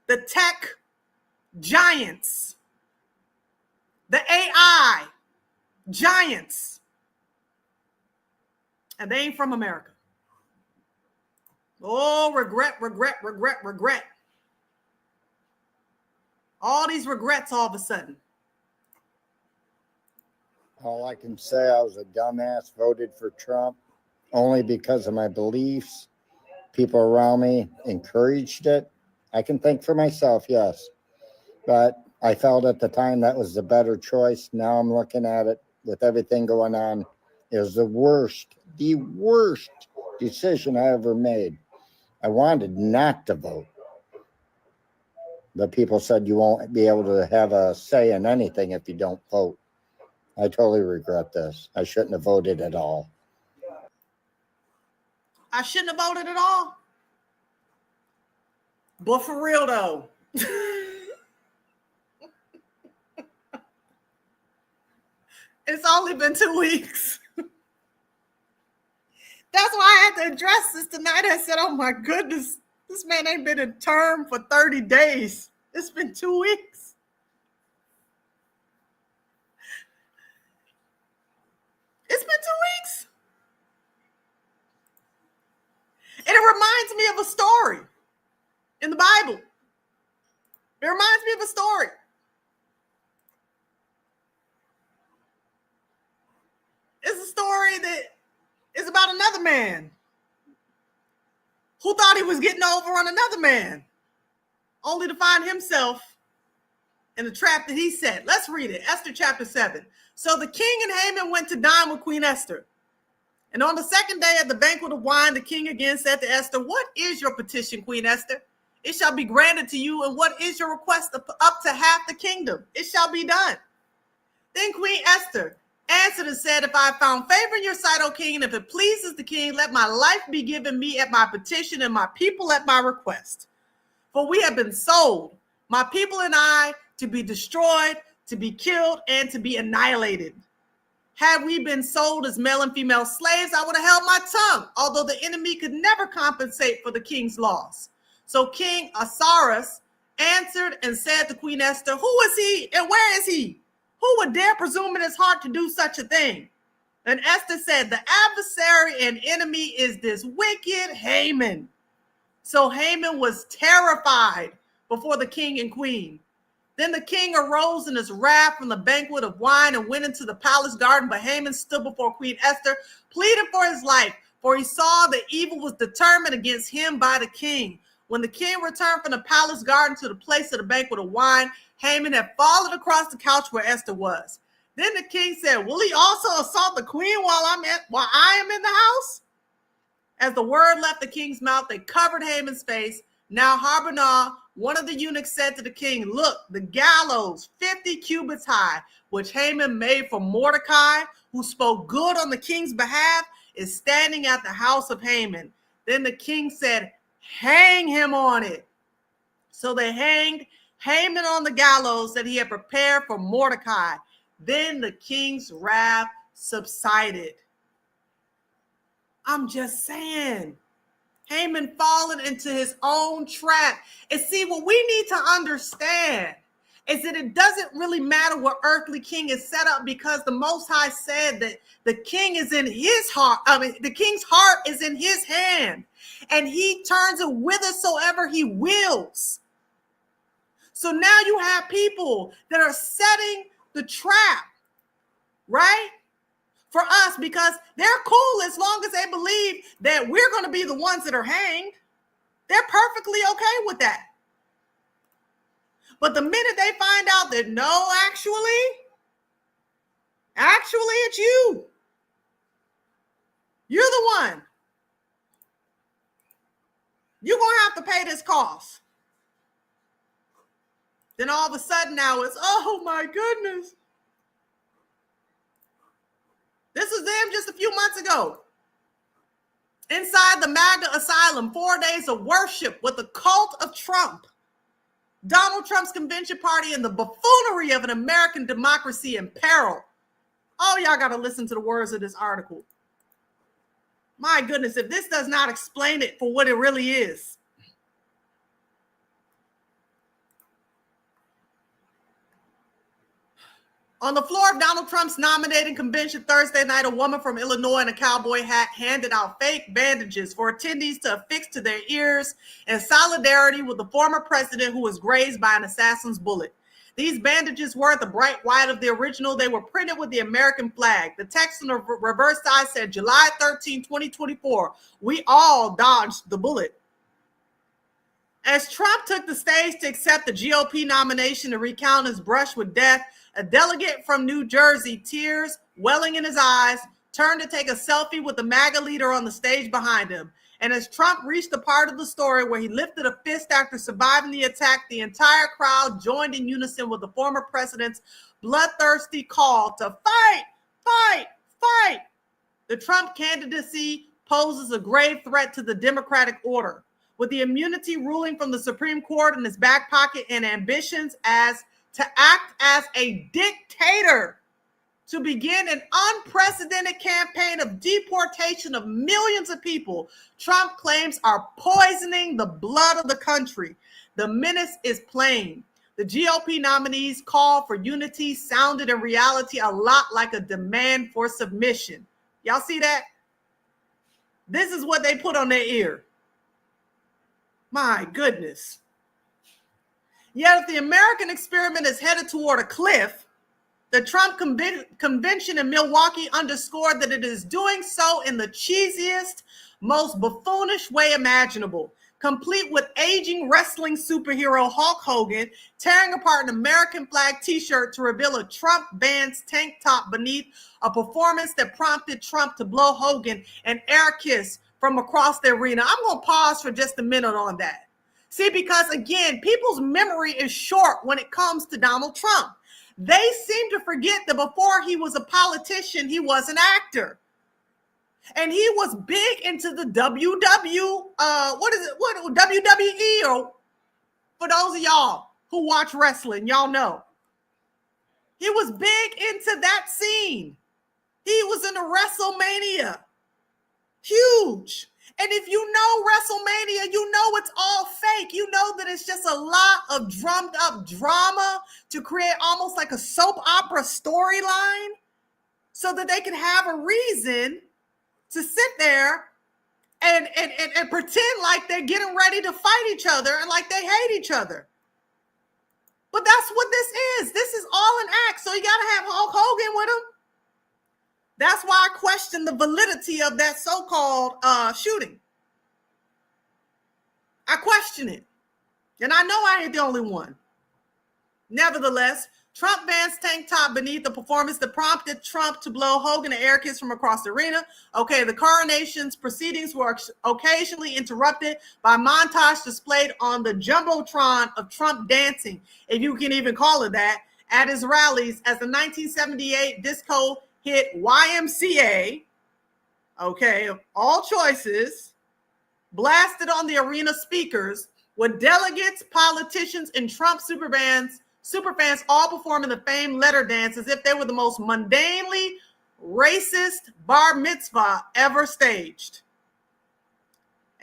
The tech giants, the AI giants, and they ain't from America. Oh, regret, regret, regret, regret. All these regrets all of a sudden. All I can say, I was a dumbass, voted for Trump only because of my beliefs. People around me encouraged it. I can think for myself, yes. But I felt at the time that was the better choice. Now I'm looking at it with everything going on. It was the worst decision I ever made. I wanted not to vote. But people said you won't be able to have a say in anything if you don't vote. I totally regret this. I shouldn't have voted at all. I shouldn't have voted at all. But for real though, It's only been 2 weeks. That's why I had to address this tonight. I said, oh my goodness, this man ain't been in term for 30 days. It's been 2 weeks. It's been 2 weeks. And it reminds me of a story in the Bible. It reminds me of a story. It's a story that is about another man who thought he was getting over on another man, only to find himself in the trap that he set. Let's read it. Esther chapter 7. So the king and Haman went to dine with Queen Esther. And on the second day of the banquet of wine, the king again said to Esther, what is your petition, Queen Esther? It shall be granted to you. And what is your request? Up to half the kingdom. It shall be done. Then Queen Esther answered and said, if I have found favor in your sight, O king, and if it pleases the king, let my life be given me at my petition and my people at my request. For we have been sold, my people and I, to be destroyed, to be killed, and to be annihilated. Had we been sold as male and female slaves, I would have held my tongue, although the enemy could never compensate for the king's loss. So King Ahasuerus answered and said to Queen Esther, who is he and where is he? Who would dare presume in his heart to do such a thing? And Esther said, the adversary and enemy is this wicked Haman. So Haman was terrified before the king and queen. Then the king arose in his wrath from the banquet of wine and went into the palace garden. But Haman stood before Queen Esther, pleading for his life, for he saw that evil was determined against him by the king. When the king returned from the palace garden to the place of the banquet of wine, Haman had fallen across the couch where Esther was. Then the king said, will he also assault the queen while I am in the house? As the word left the king's mouth, they covered Haman's face. Now Harbonah, one of the eunuchs, said to the king, look, the gallows 50 cubits high, which Haman made for Mordecai, who spoke good on the king's behalf, is standing at the house of Haman. Then the king said, hang him on it. So they hanged Haman on the gallows that he had prepared for Mordecai. Then the king's wrath subsided. I'm just saying, Haman fallen into his own trap. And see, what we need to understand is that it doesn't really matter what earthly king is set up, because the Most High said that the king is in his heart. The king's heart is in his hand, and he turns it whithersoever he wills. So now you have people that are setting the trap, right, for us, because they're cool as long as they believe that we're going to be the ones that are hanged. They're perfectly okay with that. But the minute they find out that no, actually it's you. You're the one. You're going to have to pay this cost. Then all of a sudden now it's, oh my goodness. This was them just a few months ago. Inside the MAGA asylum, 4 days of worship with the cult of Trump, Donald Trump's convention party, and the buffoonery of an American democracy in peril. Oh, y'all got to listen to the words of this article. My goodness, if this does not explain it for what it really is. On the floor of Donald Trump's nominating convention Thursday night, a woman from Illinois in a cowboy hat handed out fake bandages for attendees to affix to their ears in solidarity with the former president who was grazed by an assassin's bullet. These bandages weren't the bright white of the original. They were printed with the American flag. The text on the reverse side said, July 13, 2024, we all dodged the bullet. As Trump took the stage to accept the GOP nomination and recount his brush with death, a delegate from New Jersey, tears welling in his eyes, turned to take a selfie with the MAGA leader on the stage behind him. And as Trump reached the part of the story where he lifted a fist after surviving the attack, the entire crowd joined in unison with the former president's bloodthirsty call to fight, fight, fight. The Trump candidacy poses a grave threat to the democratic order. With the immunity ruling from the Supreme Court in his back pocket and ambitions to act as a dictator, to begin an unprecedented campaign of deportation of millions of people Trump claims are poisoning the blood of the country. The menace is plain. The GOP nominees' call for unity sounded in reality a lot like a demand for submission. Y'all see that? This is what they put on their ear. My goodness. Yet if the American experiment is headed toward a cliff, the Trump convention in Milwaukee underscored that it is doing so in the cheesiest, most buffoonish way imaginable, complete with aging wrestling superhero Hulk Hogan tearing apart an American flag t-shirt to reveal a Trump band's tank top beneath a performance that prompted Trump to blow Hogan an air kiss from across the arena. I'm going to pause for just a minute on that. See, because again, people's memory is short when it comes to Donald Trump. They seem to forget that before he was a politician, he was an actor. And he was big into the WWE, or for those of y'all who watch wrestling, y'all know. He was big into that scene. He was in the WrestleMania. Huge. And if you know WrestleMania, you know it's all fake. You know that it's just a lot of drummed up drama to create almost like a soap opera storyline so that they can have a reason to sit there and pretend like they're getting ready to fight each other and like they hate each other. But that's what this is. This is all an act. So you got to have Hulk Hogan with him. That's why I question the validity of that so-called shooting. I question it. And I know I ain't the only one. Nevertheless, Trump Van's tank top beneath the performance that prompted Trump to blow Hogan an air kiss from across the arena. Okay, the coronation's proceedings were occasionally interrupted by montage displayed on the Jumbotron of Trump dancing, if you can even call it that, at his rallies as the 1978 disco hit YMCA, okay, of all choices, blasted on the arena speakers with delegates, politicians, and Trump superfans all performing the famed letter dance as if they were the most mundanely racist bar mitzvah ever staged.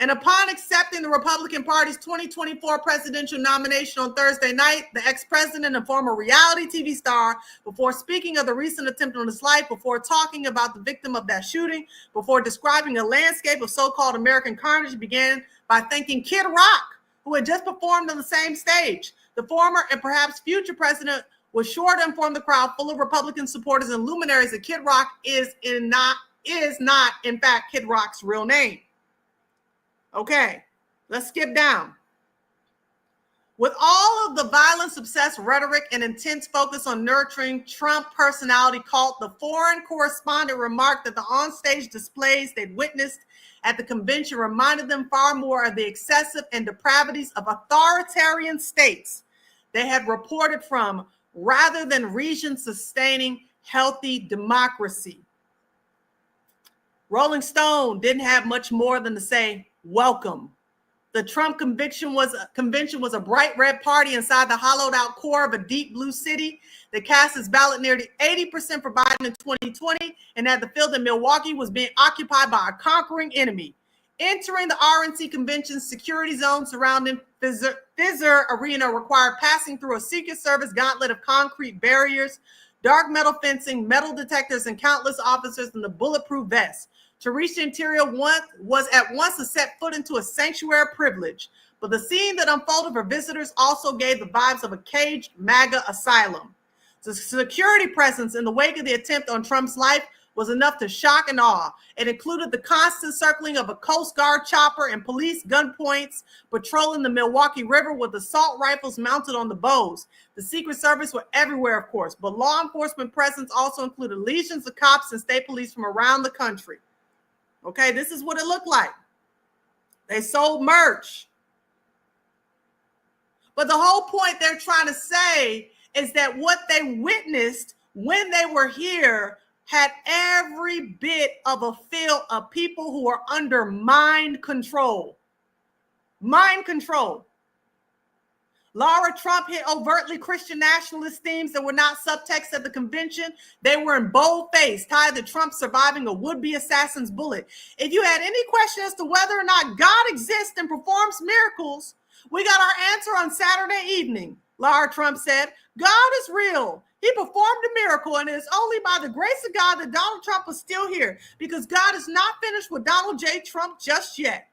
And upon accepting the Republican Party's 2024 presidential nomination on Thursday night, the ex-president and former reality TV star, before speaking of the recent attempt on his life, before talking about the victim of that shooting, before describing a landscape of so-called American carnage, began by thanking Kid Rock, who had just performed on the same stage. The former and perhaps future president was sure to inform the crowd full of Republican supporters and luminaries that Kid Rock is not, in fact, Kid Rock's real name. Okay, let's skip down. With all of the violence-obsessed rhetoric and intense focus on nurturing Trump personality cult, the foreign correspondent remarked that the onstage displays they'd witnessed at the convention reminded them far more of the excessive and depravities of authoritarian states they had reported from, rather than regions sustaining healthy democracy. Rolling Stone didn't have much more than to say, welcome. The Trump convention was a bright red party inside the hollowed out core of a deep blue city that cast its ballot nearly 80% for Biden in 2020, and at the field in Milwaukee was being occupied by a conquering enemy. Entering the RNC convention's security zone surrounding Fizzer Arena required passing through a Secret Service gauntlet of concrete barriers, dark metal fencing, metal detectors, and countless officers in the bulletproof vests. To reach the interior was at once to set foot into a sanctuary privilege, but the scene that unfolded for visitors also gave the vibes of a caged MAGA asylum. The security presence in the wake of the attempt on Trump's life was enough to shock and awe. It included the constant circling of a Coast Guard chopper and police gunpoints patrolling the Milwaukee River with assault rifles mounted on the bows. The Secret Service were everywhere, of course, but law enforcement presence also included legions of cops and state police from around the country. Okay, this is what it looked like. They sold merch. But the whole point they're trying to say is that what they witnessed when they were here had every bit of a feel of people who are under mind control. Mind control. Lara Trump hit overtly Christian nationalist themes that were not subtext at the convention. They were in boldface, tied to Trump surviving a would-be assassin's bullet. If you had any question as to whether or not God exists and performs miracles, we got our answer on Saturday evening. Lara Trump said, God is real. He performed a miracle, and it is only by the grace of God that Donald Trump is still here, because God is not finished with Donald J. Trump just yet.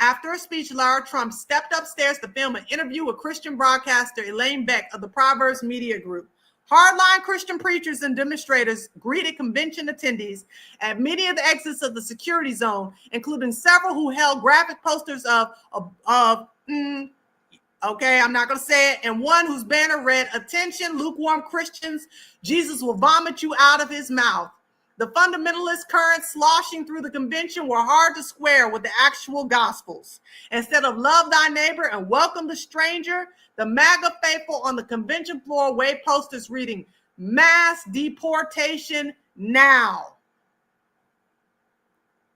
After a speech, Lara Trump stepped upstairs to film an interview with Christian broadcaster Elaine Beck of the Proverbs Media Group. Hardline Christian preachers and demonstrators greeted convention attendees at many of the exits of the security zone, including several who held graphic posters okay, I'm not going to say it, and one whose banner read, "Attention, lukewarm Christians, Jesus will vomit you out of his mouth." The fundamentalist currents sloshing through the convention were hard to square with the actual gospels. Instead of love thy neighbor and welcome the stranger, the MAGA faithful on the convention floor waved posters reading, "Mass deportation now."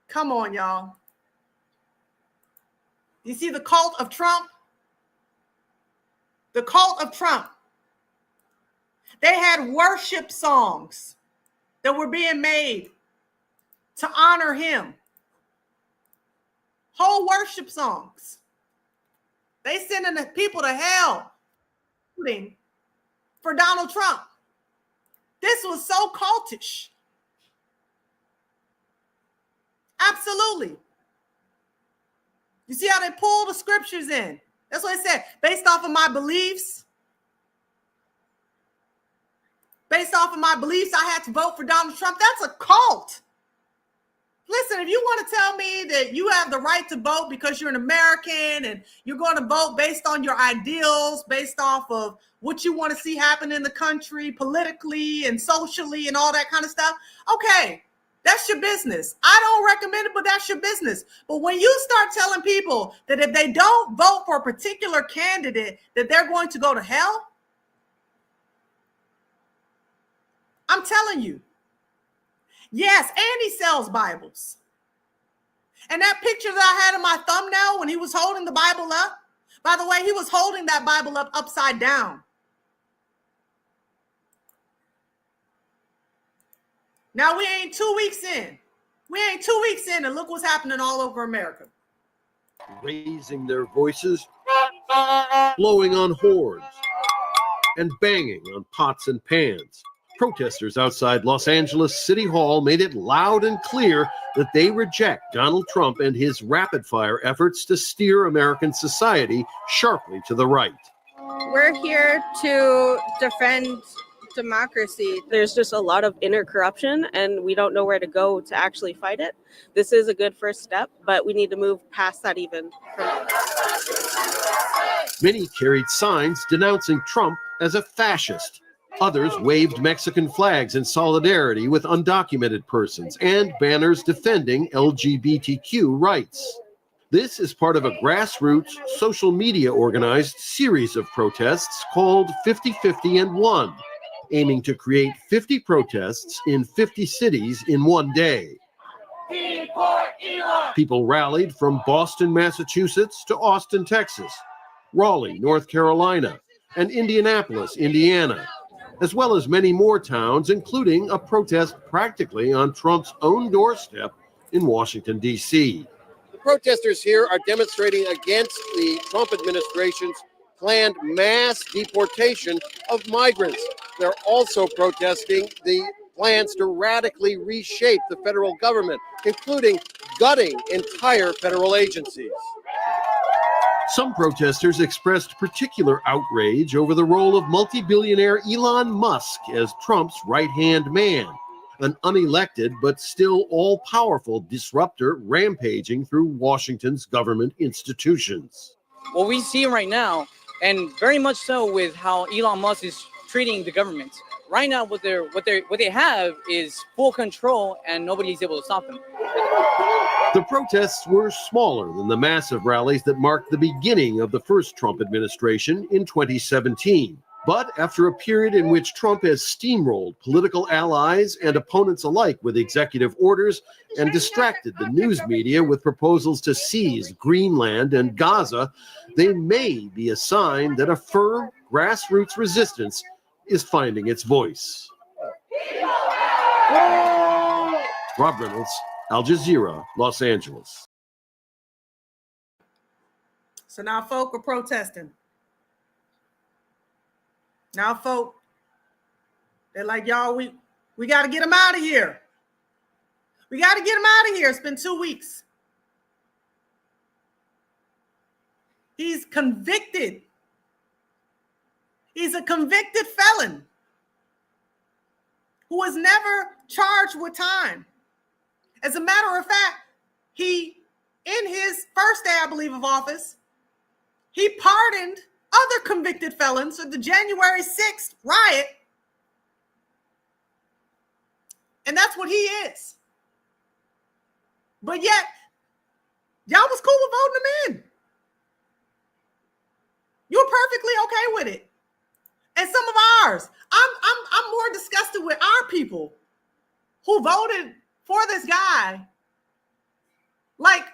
Come on, y'all. You see the cult of Trump? The cult of Trump. They had worship songs that were being made to honor him. Whole worship songs. They sending the people to hell for Donald Trump. This was so cultish. Absolutely. You see how they pull the scriptures in? That's what it said. Based off of my beliefs. Based off of my beliefs, I had to vote for Donald Trump. That's a cult. Listen, if you want to tell me that you have the right to vote because you're an American and you're going to vote based on your ideals, based off of what you want to see happen in the country politically and socially and all that kind of stuff, okay, that's your business. I don't recommend it, but that's your business. But when you start telling people that if they don't vote for a particular candidate, that they're going to go to hell, I'm telling you. Yes, and he sells Bibles. And that picture that I had in my thumbnail when he was holding the Bible up, by the way, he was holding that Bible up upside down. Now we ain't 2 weeks in. And look what's happening all over America. Raising their voices, blowing on horns, and banging on pots and pans. Protesters outside Los Angeles City Hall made it loud and clear that they reject Donald Trump and his rapid-fire efforts to steer American society sharply to the right. We're here to defend democracy. There's just a lot of inner corruption, and we don't know where to go to actually fight it. This is a good first step, but we need to move past that even. Many carried signs denouncing Trump as a fascist. Others waved Mexican flags in solidarity with undocumented persons and banners defending LGBTQ rights. This is part of a grassroots, social media organized series of protests called 50-50 and 1, aiming to create 50 protests in 50 cities in one day. People rallied from Boston, Massachusetts to Austin, Texas, Raleigh, North Carolina, and Indianapolis, Indiana, as well as many more towns, including a protest practically on Trump's own doorstep in Washington, D.C. The protesters here are demonstrating against the Trump administration's planned mass deportation of migrants. They're also protesting the plans to radically reshape the federal government, including gutting entire federal agencies. Some protesters expressed particular outrage over the role of multi-billionaire Elon Musk as Trump's right-hand man, an unelected but still all-powerful disruptor rampaging through Washington's government institutions. What we see right now, and very much so with how Elon Musk is treating the government, right now what they have is full control and nobody's able to stop them. The protests were smaller than the massive rallies that marked the beginning of the first Trump administration in 2017. But after a period in which Trump has steamrolled political allies and opponents alike with executive orders and distracted the news media with proposals to seize Greenland and Gaza, they may be a sign that a firm grassroots resistance is finding its voice. Rob Reynolds, Al Jazeera, Los Angeles. So now folk are protesting. Now folk, they're like, y'all, we got to get him out of here. We got to get him out of here. It's been 2 weeks. He's convicted. He's a convicted felon who was never charged with time. As a matter of fact, he, in his first day, I believe, of office, he pardoned other convicted felons of the January 6th riot. And that's what he is. But yet, y'all was cool with voting him in. You were perfectly okay with it. And some of ours, I'm more disgusted with our people who voted for this guy. Like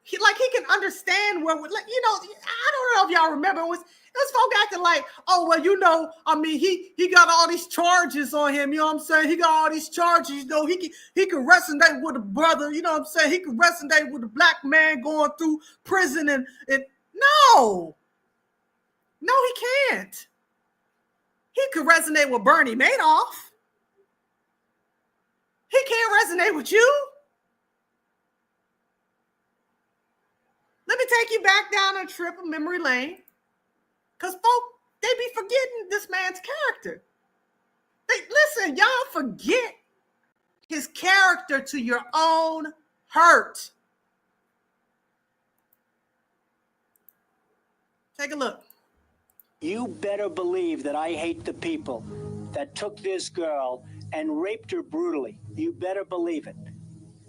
he can understand where, I don't know if y'all remember, it was folk acting like, oh, well, he got all these charges on him, you know what I'm saying? He got all these charges, he can resonate with a brother, you know what I'm saying? He can resonate with a black man going through prison and no, he can't. He could resonate with Bernie Madoff. He can't resonate with you. Let me take you back down a trip of memory lane. Because folk, they be forgetting this man's character. Listen, y'all forget his character to your own hurt. Take a look. You better believe that I hate the people that took this girl and raped her brutally. You better believe it.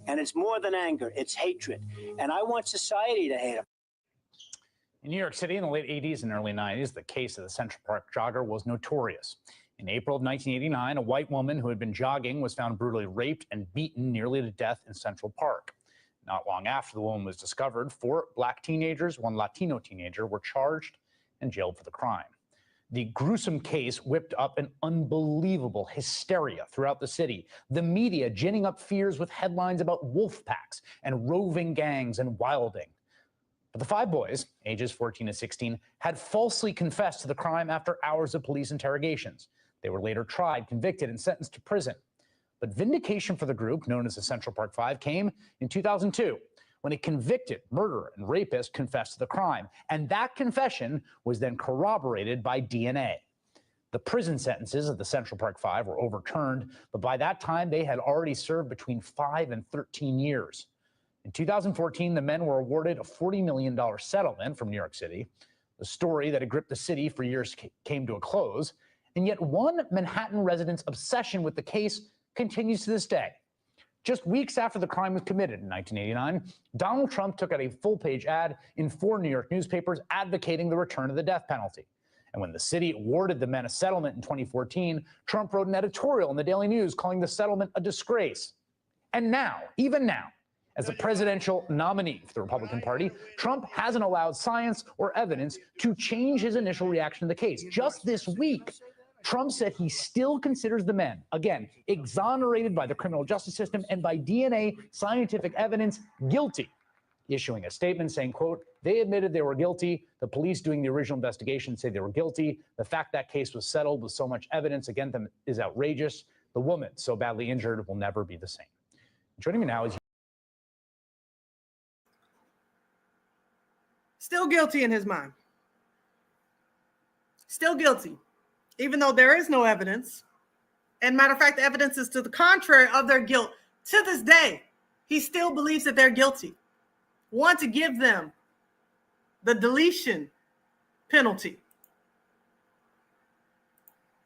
And it's more than anger, it's hatred. And I want society to hate him. In New York City in the late 80s and early 90s, the case of the Central Park jogger was notorious. In April of 1989, a white woman who had been jogging was found brutally raped and beaten nearly to death in Central Park. Not long after the woman was discovered, 4 black teenagers, 1 Latino teenager, were charged and jailed for the crime. The gruesome case whipped up an unbelievable hysteria throughout the city, the media ginning up fears with headlines about wolf packs and roving gangs and wilding. But the 5 boys, ages 14 to 16, had falsely confessed to the crime after hours of police interrogations. They were later tried, convicted, and sentenced to prison. But vindication for the group, known as the Central Park 5, came in 2002, when a convicted murderer and rapist confessed to the crime. And that confession was then corroborated by DNA. The prison sentences of the Central Park 5 were overturned, but by that time, they had already served between 5 and 13 years. In 2014, the men were awarded a $40 million settlement from New York City. The story that had gripped the city for years came to a close, and yet one Manhattan resident's obsession with the case continues to this day. Just weeks after the crime was committed in 1989, Donald Trump took out a full-page ad in 4 New York newspapers advocating the return of the death penalty. And when the city awarded the men a settlement in 2014, Trump wrote an editorial in the Daily News calling the settlement a disgrace. And now, even now, as a presidential nominee for the Republican Party, Trump hasn't allowed science or evidence to change his initial reaction to the case. Just this week, Trump said he still considers the men, again, exonerated by the criminal justice system and by DNA scientific evidence, guilty, issuing a statement saying, quote, they admitted they were guilty. The police doing the original investigation say they were guilty. The fact that case was settled with so much evidence against them is outrageous. The woman, so badly injured, will never be the same. Joining me now is still guilty in his mind. Still guilty, even though there is no evidence. And matter of fact, the evidence is to the contrary of their guilt. To this day, he still believes that they're guilty. Want to give them the deletion penalty.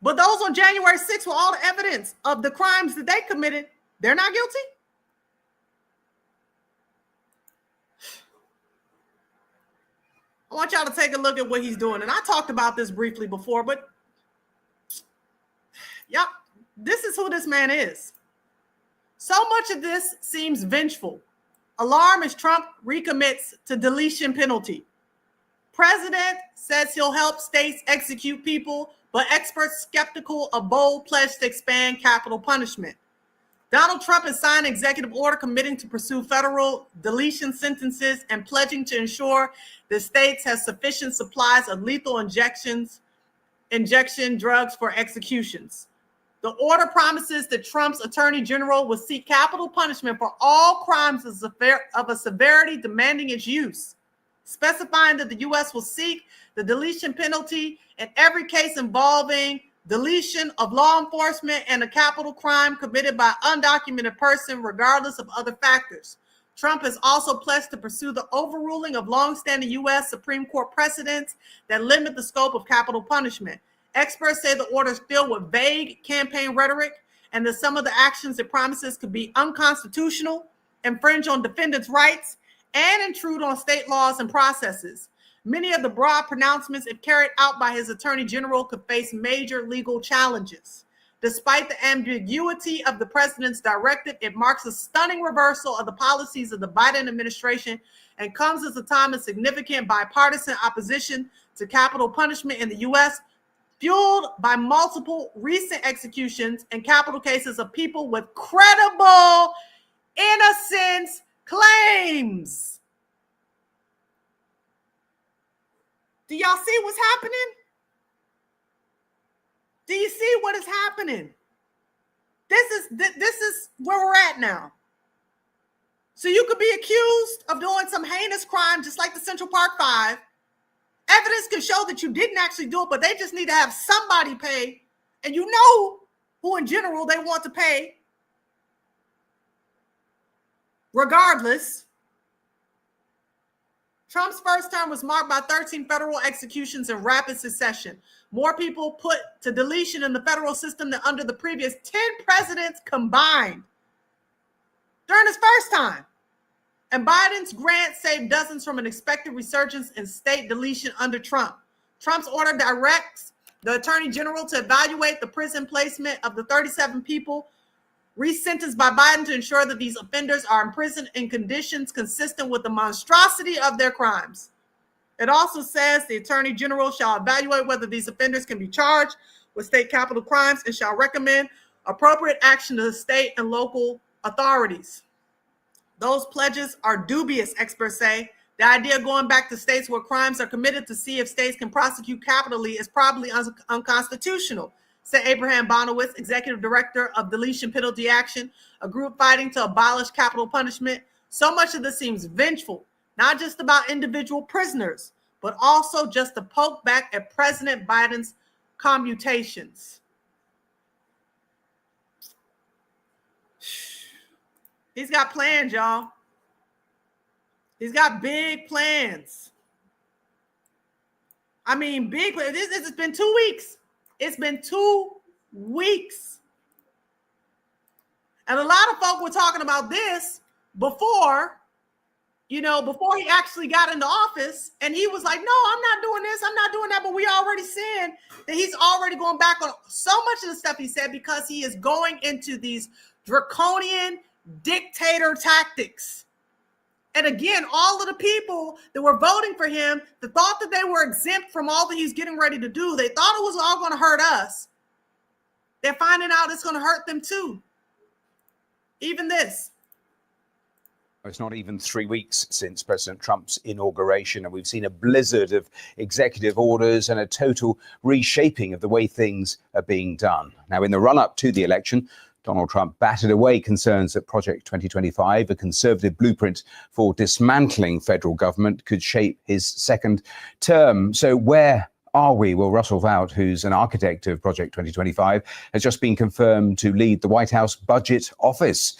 But those on January 6th, with all the evidence of the crimes that they committed, they're not guilty? want y'all to take a look at what he's doing. And I talked about this briefly before, but yeah, this is who this man is. So much of this seems vengeful. Alarm as Trump recommits to deletion penalty. President says he'll help states execute people, but experts skeptical of bold pledge to expand capital punishment. Donald Trump has signed an executive order committing to pursue federal deletion sentences and pledging to ensure the states have sufficient supplies of lethal injection drugs for executions. The order promises that Trump's attorney general will seek capital punishment for all crimes of a severity demanding its use, specifying that the U.S. will seek the deletion penalty in every case involving deletion of law enforcement and a capital crime committed by undocumented person, regardless of other factors. Trump has also pledged to pursue the overruling of longstanding U.S. Supreme Court precedents that limit the scope of capital punishment. Experts say the order is filled with vague campaign rhetoric and that some of the actions it promises could be unconstitutional, infringe on defendants' rights, and intrude on state laws and processes. Many of the broad pronouncements, if carried out by his attorney general, could face major legal challenges. Despite the ambiguity of the president's directive, it marks a stunning reversal of the policies of the Biden administration and comes at a time of significant bipartisan opposition to capital punishment in the U.S., fueled by multiple recent executions and capital cases of people with credible innocence claims. Do y'all see what's happening? Do you see what is happening? This is where we're at now. So you could be accused of doing some heinous crime, just like the Central Park Five. Evidence can show that you didn't actually do it, but they just need to have somebody pay. And you know who in general they want to pay. Regardless, Trump's first term was marked by 13 federal executions in rapid succession. More people put to deletion in the federal system than under the previous 10 presidents combined during his first time. And Biden's grant saved dozens from an expected resurgence in state deletion under Trump. Trump's order directs the attorney general to evaluate the prison placement of the 37 people resentenced by Biden to ensure that these offenders are imprisoned in conditions consistent with the monstrosity of their crimes. It also says the attorney general shall evaluate whether these offenders can be charged with state capital crimes and shall recommend appropriate action to the state and local authorities. Those pledges are dubious, experts say. The idea of going back to states where crimes are committed to see if states can prosecute capitally is probably unconstitutional, said Abraham Bonowitz, executive director of Deletion Penalty Action, a group fighting to abolish capital punishment. So much of this seems vengeful, not just about individual prisoners, but also just to poke back at President Biden's commutations. He's got plans, y'all. He's got big plans. I mean, big plans. This has been 2 weeks. It's been 2 weeks. And a lot of folk were talking about this before, before he actually got into office. And he was like, no, I'm not doing this. I'm not doing that. But we already seeing that he's already going back on so much of the stuff he said because he is going into these draconian dictator tactics. And again, all of the people that were voting for him, that thought that they were exempt from all that he's getting ready to do, they thought it was all going to hurt us. They're finding out it's going to hurt them too. Even this. It's not even 3 weeks since President Trump's inauguration, and we've seen a blizzard of executive orders and a total reshaping of the way things are being done. Now, in the run-up to the election, Donald Trump batted away concerns that Project 2025, a conservative blueprint for dismantling federal government, could shape his second term. So where are we? Well, Russell Vought, who's an architect of Project 2025, has just been confirmed to lead the White House Budget Office.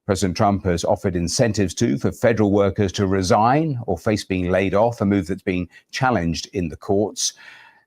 President Trump has offered incentives for federal workers to resign or face being laid off, a move that's been challenged in the courts.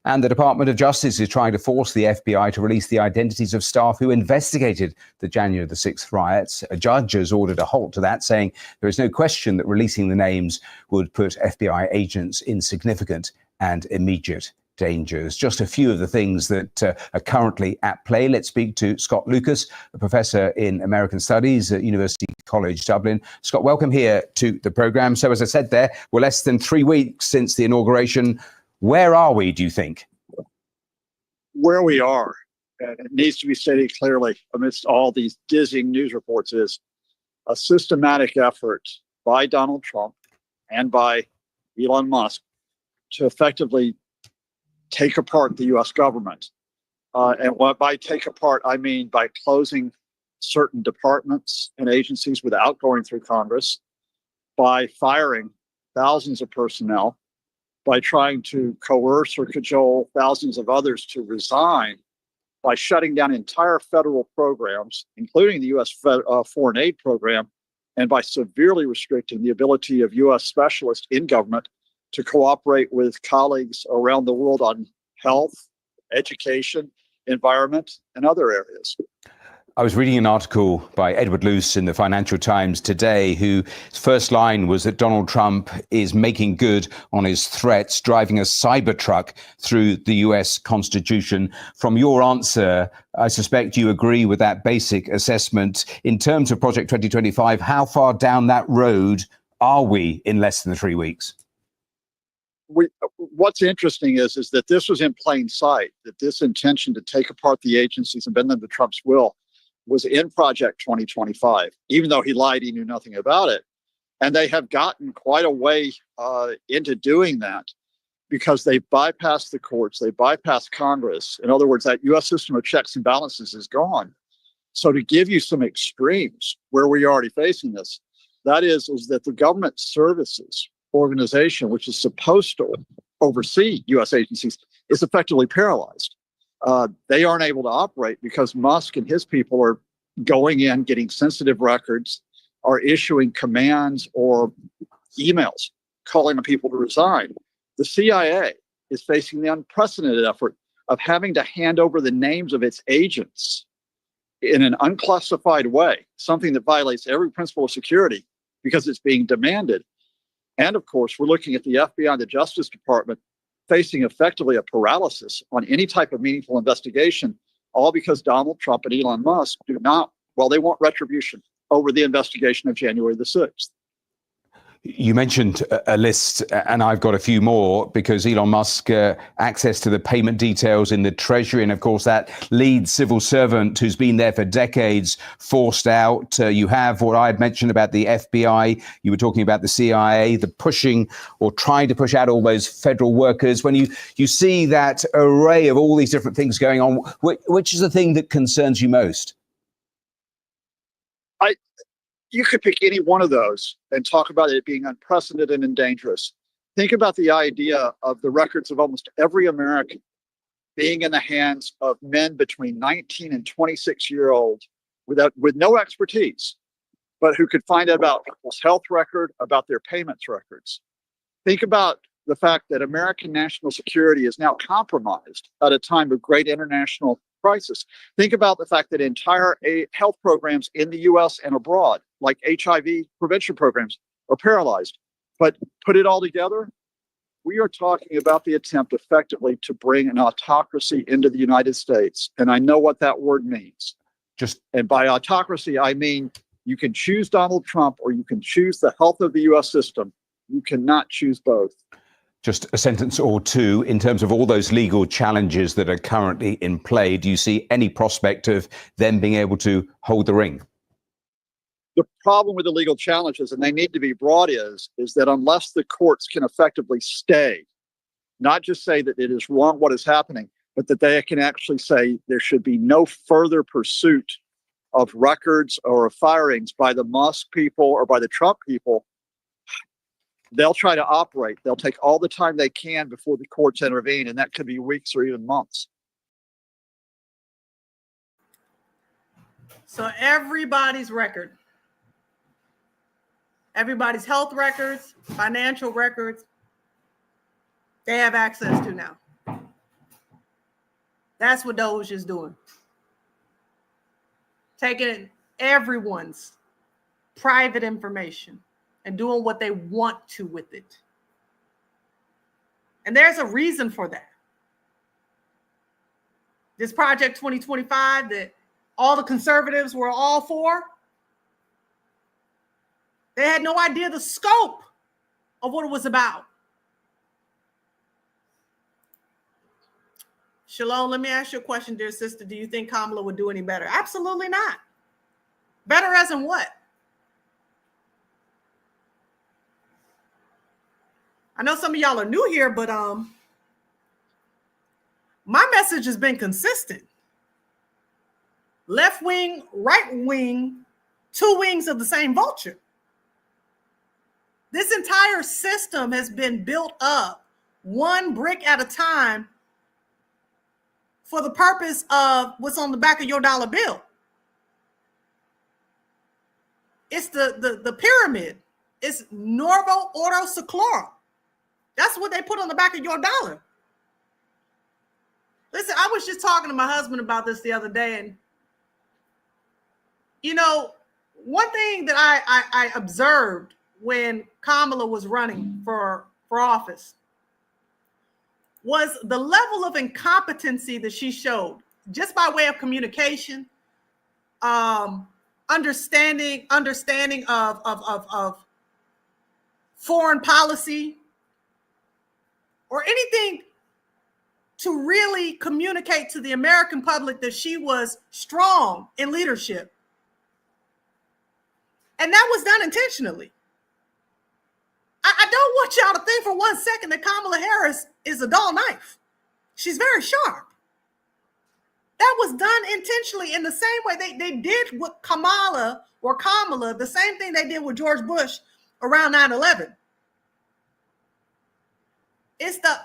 And the Department of Justice is trying to force the FBI to release the identities of staff who investigated the January the 6th riots. A judge has ordered a halt to that, saying there is no question that releasing the names would put FBI agents in significant and immediate dangers. Just a few of the things that are currently at play. Let's speak to Scott Lucas, a professor in American Studies at University College Dublin. Scott, welcome here to the programme. So as I said there, we're less than 3 weeks since the inauguration. Where are we, do you think? Where we are, and it needs to be stated clearly amidst all these dizzying news reports, is a systematic effort by Donald Trump and by Elon Musk to effectively take apart the U.S. government. And what by take apart, I mean by closing certain departments and agencies without going through Congress, by firing thousands of personnel, by trying to coerce or cajole thousands of others to resign, by shutting down entire federal programs, including the U.S. foreign aid program, and by severely restricting the ability of U.S. specialists in government to cooperate with colleagues around the world on health, education, environment, and other areas. I was reading an article by Edward Luce in the Financial Times today, whose first line was that Donald Trump is making good on his threats, driving a Cybertruck through the US Constitution. From your answer, I suspect you agree with that basic assessment. In terms of Project 2025, how far down that road are we in less than 3 weeks? What's interesting is that this was in plain sight, that this intention to take apart the agencies and bend them to Trump's will was in Project 2025, even though he lied, he knew nothing about it. And they have gotten quite a way into doing that because they bypassed the courts, they bypassed Congress. In other words, that U.S. system of checks and balances is gone. So to give you some extremes where we are already facing this, that is that the government services organization, which is supposed to oversee U.S. agencies, is effectively paralyzed. They aren't able to operate because Musk and his people are going in, getting sensitive records, are issuing commands or emails calling on people to resign. The CIA is facing the unprecedented effort of having to hand over the names of its agents in an unclassified way, something that violates every principle of security because it's being demanded. And of course, we're looking at the FBI and the Justice Department facing effectively a paralysis on any type of meaningful investigation, all because Donald Trump and Elon Musk they want retribution over the investigation of January the 6th. You mentioned a list, and I've got a few more, because Elon Musk access to the payment details in the Treasury, and of course that lead civil servant who's been there for decades forced out. You have what I had mentioned about the FBI. You were talking about the CIA, the pushing or trying to push out all those federal workers. When you see that array of all these different things going on, which is the thing that concerns you most? You could pick any one of those and talk about it being unprecedented and dangerous. Think about the idea of the records of almost every American being in the hands of men between 19 and 26-year-old with no expertise, but who could find out about people's health record, about their payments records. Think about the fact that American national security is now compromised at a time of great international crisis. Think about the fact that entire health programs in the U.S. and abroad, like HIV prevention programs, are paralyzed. But put it all together, we are talking about the attempt effectively to bring an autocracy into the United States. And I know what that word means. And by autocracy, I mean you can choose Donald Trump or you can choose the health of the U.S. system. You cannot choose both. Just a sentence or two in terms of all those legal challenges that are currently in play. Do you see any prospect of them being able to hold the ring? The problem with the legal challenges, and they need to be brought, is that unless the courts can effectively stay, not just say that it is wrong what is happening, but that they can actually say there should be no further pursuit of records or of firings by the Musk people or by the Trump people, they'll try to operate. They'll take all the time they can before the courts intervene, and that could be weeks or even months. So everybody's record, everybody's health records, financial records, they have access to now. That's what DOGE is doing. Taking everyone's private information and doing what they want to with it. And there's a reason for that. This Project 2025 that all the conservatives were all for, they had no idea the scope of what it was about. Shalom, let me ask you a question, dear sister. Do you think Kamala would do any better? Absolutely not. Better as in what? I know some of y'all are new here, but my message has been consistent. Left wing, right wing, two wings of the same vulture. This entire system has been built up one brick at a time for the purpose of what's on the back of your dollar bill. It's the pyramid. It's Norvo Ordo Seclorum. That's what they put on the back of your dollar. Listen, I was just talking to my husband about this the other day, and you know, one thing that I observed when Kamala was running for office was the level of incompetency that she showed, just by way of communication, understanding of foreign policy, or anything to really communicate to the American public that she was strong in leadership. And that was done intentionally. I don't want y'all to think for 1 second that Kamala Harris is a dull knife. She's very sharp. That was done intentionally in the same way they did with Kamala, the same thing they did with George Bush around 9/11. It's the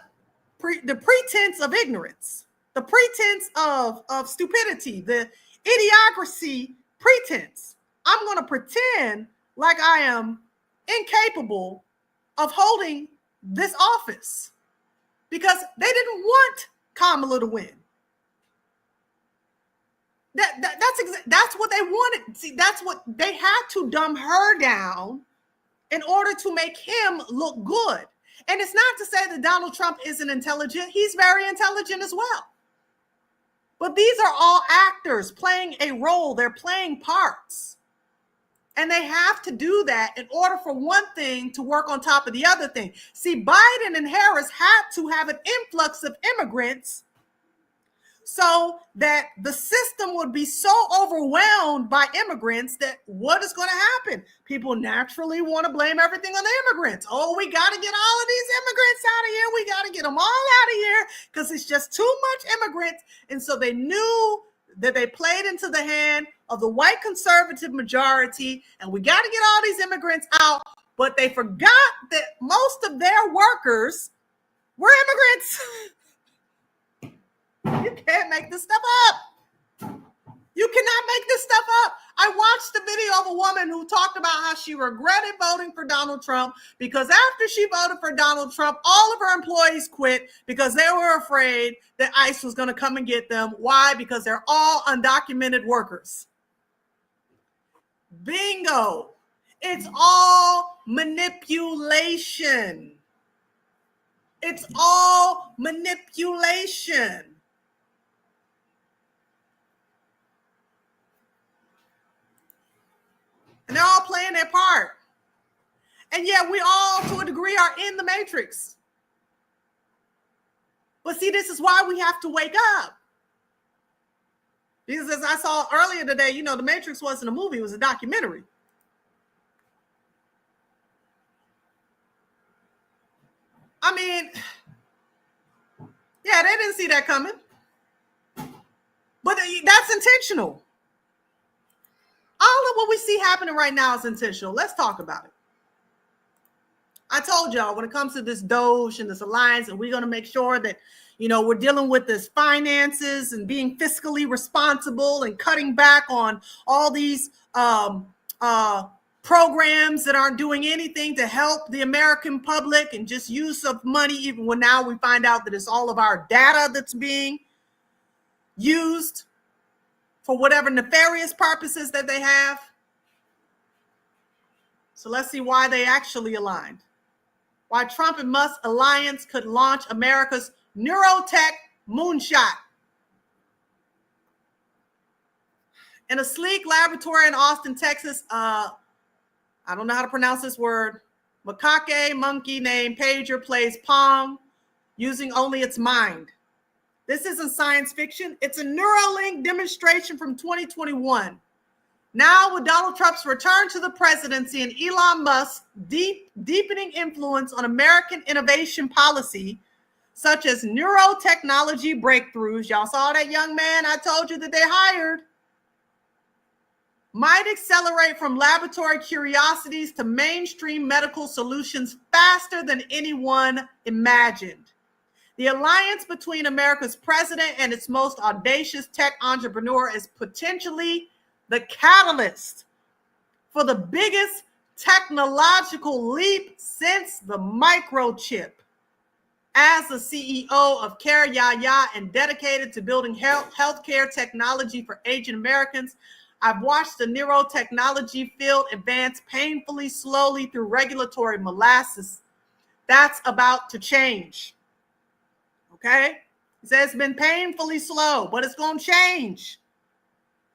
pretense of ignorance, the pretense of stupidity, the idiocracy pretense. I'm going to pretend like I am incapable of holding this office because they didn't want Kamala to win. That's what they wanted. See, that's what they had to dumb her down in order to make him look good. And it's not to say that Donald Trump isn't intelligent. He's very intelligent as well. But these are all actors playing a role. They're playing parts. And they have to do that in order for one thing to work on top of the other thing. See, Biden and Harris had to have an influx of immigrants so that the system would be so overwhelmed by immigrants that what is going to happen? People naturally want to blame everything on the immigrants. Oh, we got to get all of these immigrants out of here. We got to get them all out of here because it's just too much immigrants. And so they knew that they played into the hand of the white conservative majority, and we got to get all these immigrants out. But they forgot that most of their workers were immigrants. You can't make this stuff up. You cannot make this stuff up. I watched the video of a woman who talked about how she regretted voting for Donald Trump because after she voted for Donald Trump, all of her employees quit because they were afraid that ICE was going to come and get them. Why? Because they're all undocumented workers. Bingo. It's all manipulation. It's all manipulation. And they're all playing their part. And yet we all, to a degree, are in the matrix. But see, this is why we have to wake up. Because as I saw earlier today, you know, the Matrix wasn't a movie, it was a documentary. I mean, yeah, they didn't see that coming. But that's intentional. All of what we see happening right now is intentional. Let's talk about it. I told y'all when it comes to this DOGE and this alliance, and we're going to make sure that, you know, we're dealing with this finances and being fiscally responsible and cutting back on all these programs that aren't doing anything to help the American public and just use of money, even when now we find out that it's all of our data that's being used for whatever nefarious purposes that they have. So let's see why they actually aligned. Why Trump and Musk alliance could launch America's neurotech moonshot. In a sleek laboratory in Austin, Texas, I don't know how to pronounce this word, macaque monkey named Pager plays Pong using only its mind. This isn't science fiction. It's a Neuralink demonstration from 2021. Now, with Donald Trump's return to the presidency and Elon Musk's deepening influence on American innovation policy, such as neurotechnology breakthroughs, y'all saw that young man I told you that they hired, might accelerate from laboratory curiosities to mainstream medical solutions faster than anyone imagined. The alliance between America's president and its most audacious tech entrepreneur is potentially the catalyst for the biggest technological leap since the microchip. As the CEO of CareYaya and dedicated to building healthcare technology for Asian Americans, I've watched the neurotechnology field advance painfully slowly through regulatory molasses. That's about to change. Okay? It says it's been painfully slow, but it's going to change.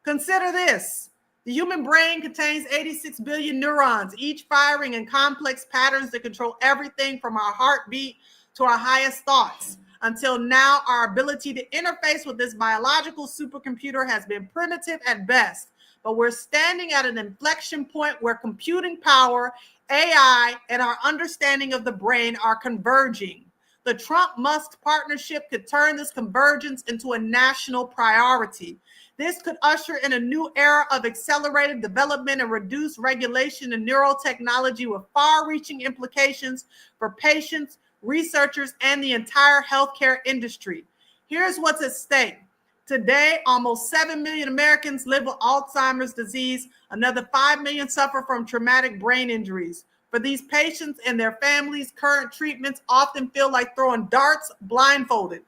Consider this. The human brain contains 86 billion neurons, each firing in complex patterns that control everything from our heartbeat to our highest thoughts. Until now, our ability to interface with this biological supercomputer has been primitive at best. But we're standing at an inflection point where computing power, AI, and our understanding of the brain are converging. The Trump-Musk partnership could turn this convergence into a national priority. This could usher in a new era of accelerated development and reduced regulation in neurotechnology with far-reaching implications for patients, researchers, and the entire healthcare industry. Here's what's at stake. Today, almost 7 million Americans live with Alzheimer's disease. Another 5 million suffer from traumatic brain injuries. For these patients and their families, current treatments often feel like throwing darts blindfolded.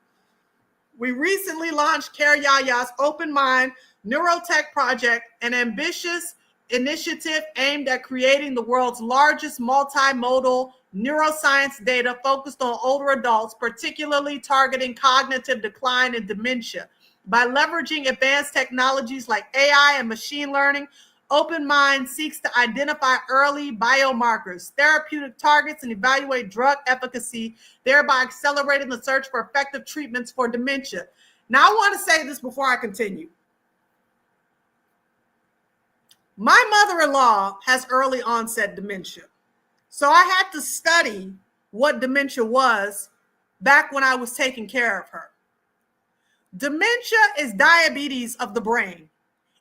We recently launched CareYaya's Open Mind Neurotech Project, an ambitious initiative aimed at creating the world's largest multimodal neuroscience data focused on older adults, particularly targeting cognitive decline and dementia. By leveraging advanced technologies like AI and machine learning, Open Mind seeks to identify early biomarkers, therapeutic targets, and evaluate drug efficacy, thereby accelerating the search for effective treatments for dementia. Now, I want to say this before I continue. My mother-in-law has early onset dementia. So I had to study what dementia was back when I was taking care of her. Dementia is diabetes of the brain.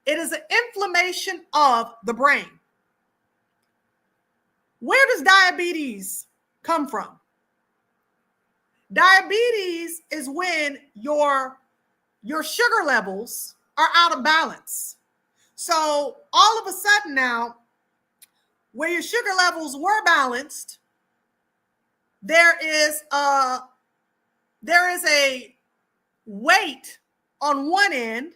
It is an inflammation of the brain. Where does diabetes come from? Diabetes is when your sugar levels are out of balance. So all of a sudden now, where your sugar levels were balanced, there is a weight on one end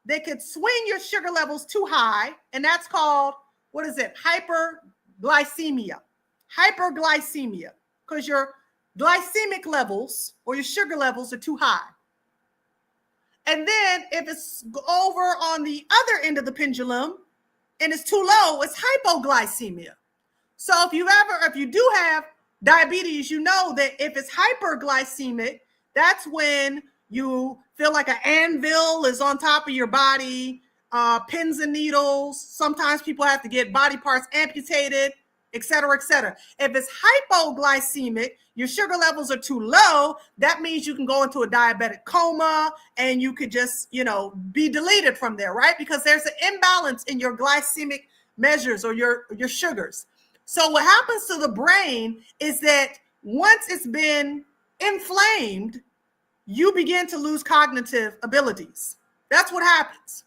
that could swing your sugar levels too high, and that's called, what is it? Hyperglycemia. Hyperglycemia, because your glycemic levels or your sugar levels are too high. And then if it's over on the other end of the pendulum and it's too low, it's hypoglycemia. So if you do have diabetes, you know that if it's hyperglycemic, that's when you feel like an anvil is on top of your body, pins and needles. Sometimes people have to get body parts amputated, et cetera, et cetera. If it's hypoglycemic, your sugar levels are too low. That means you can go into a diabetic coma and you could just, be deleted from there, right? Because there's an imbalance in your glycemic measures or your sugars. So what happens to the brain is that once it's been inflamed, you begin to lose cognitive abilities. That's what happens.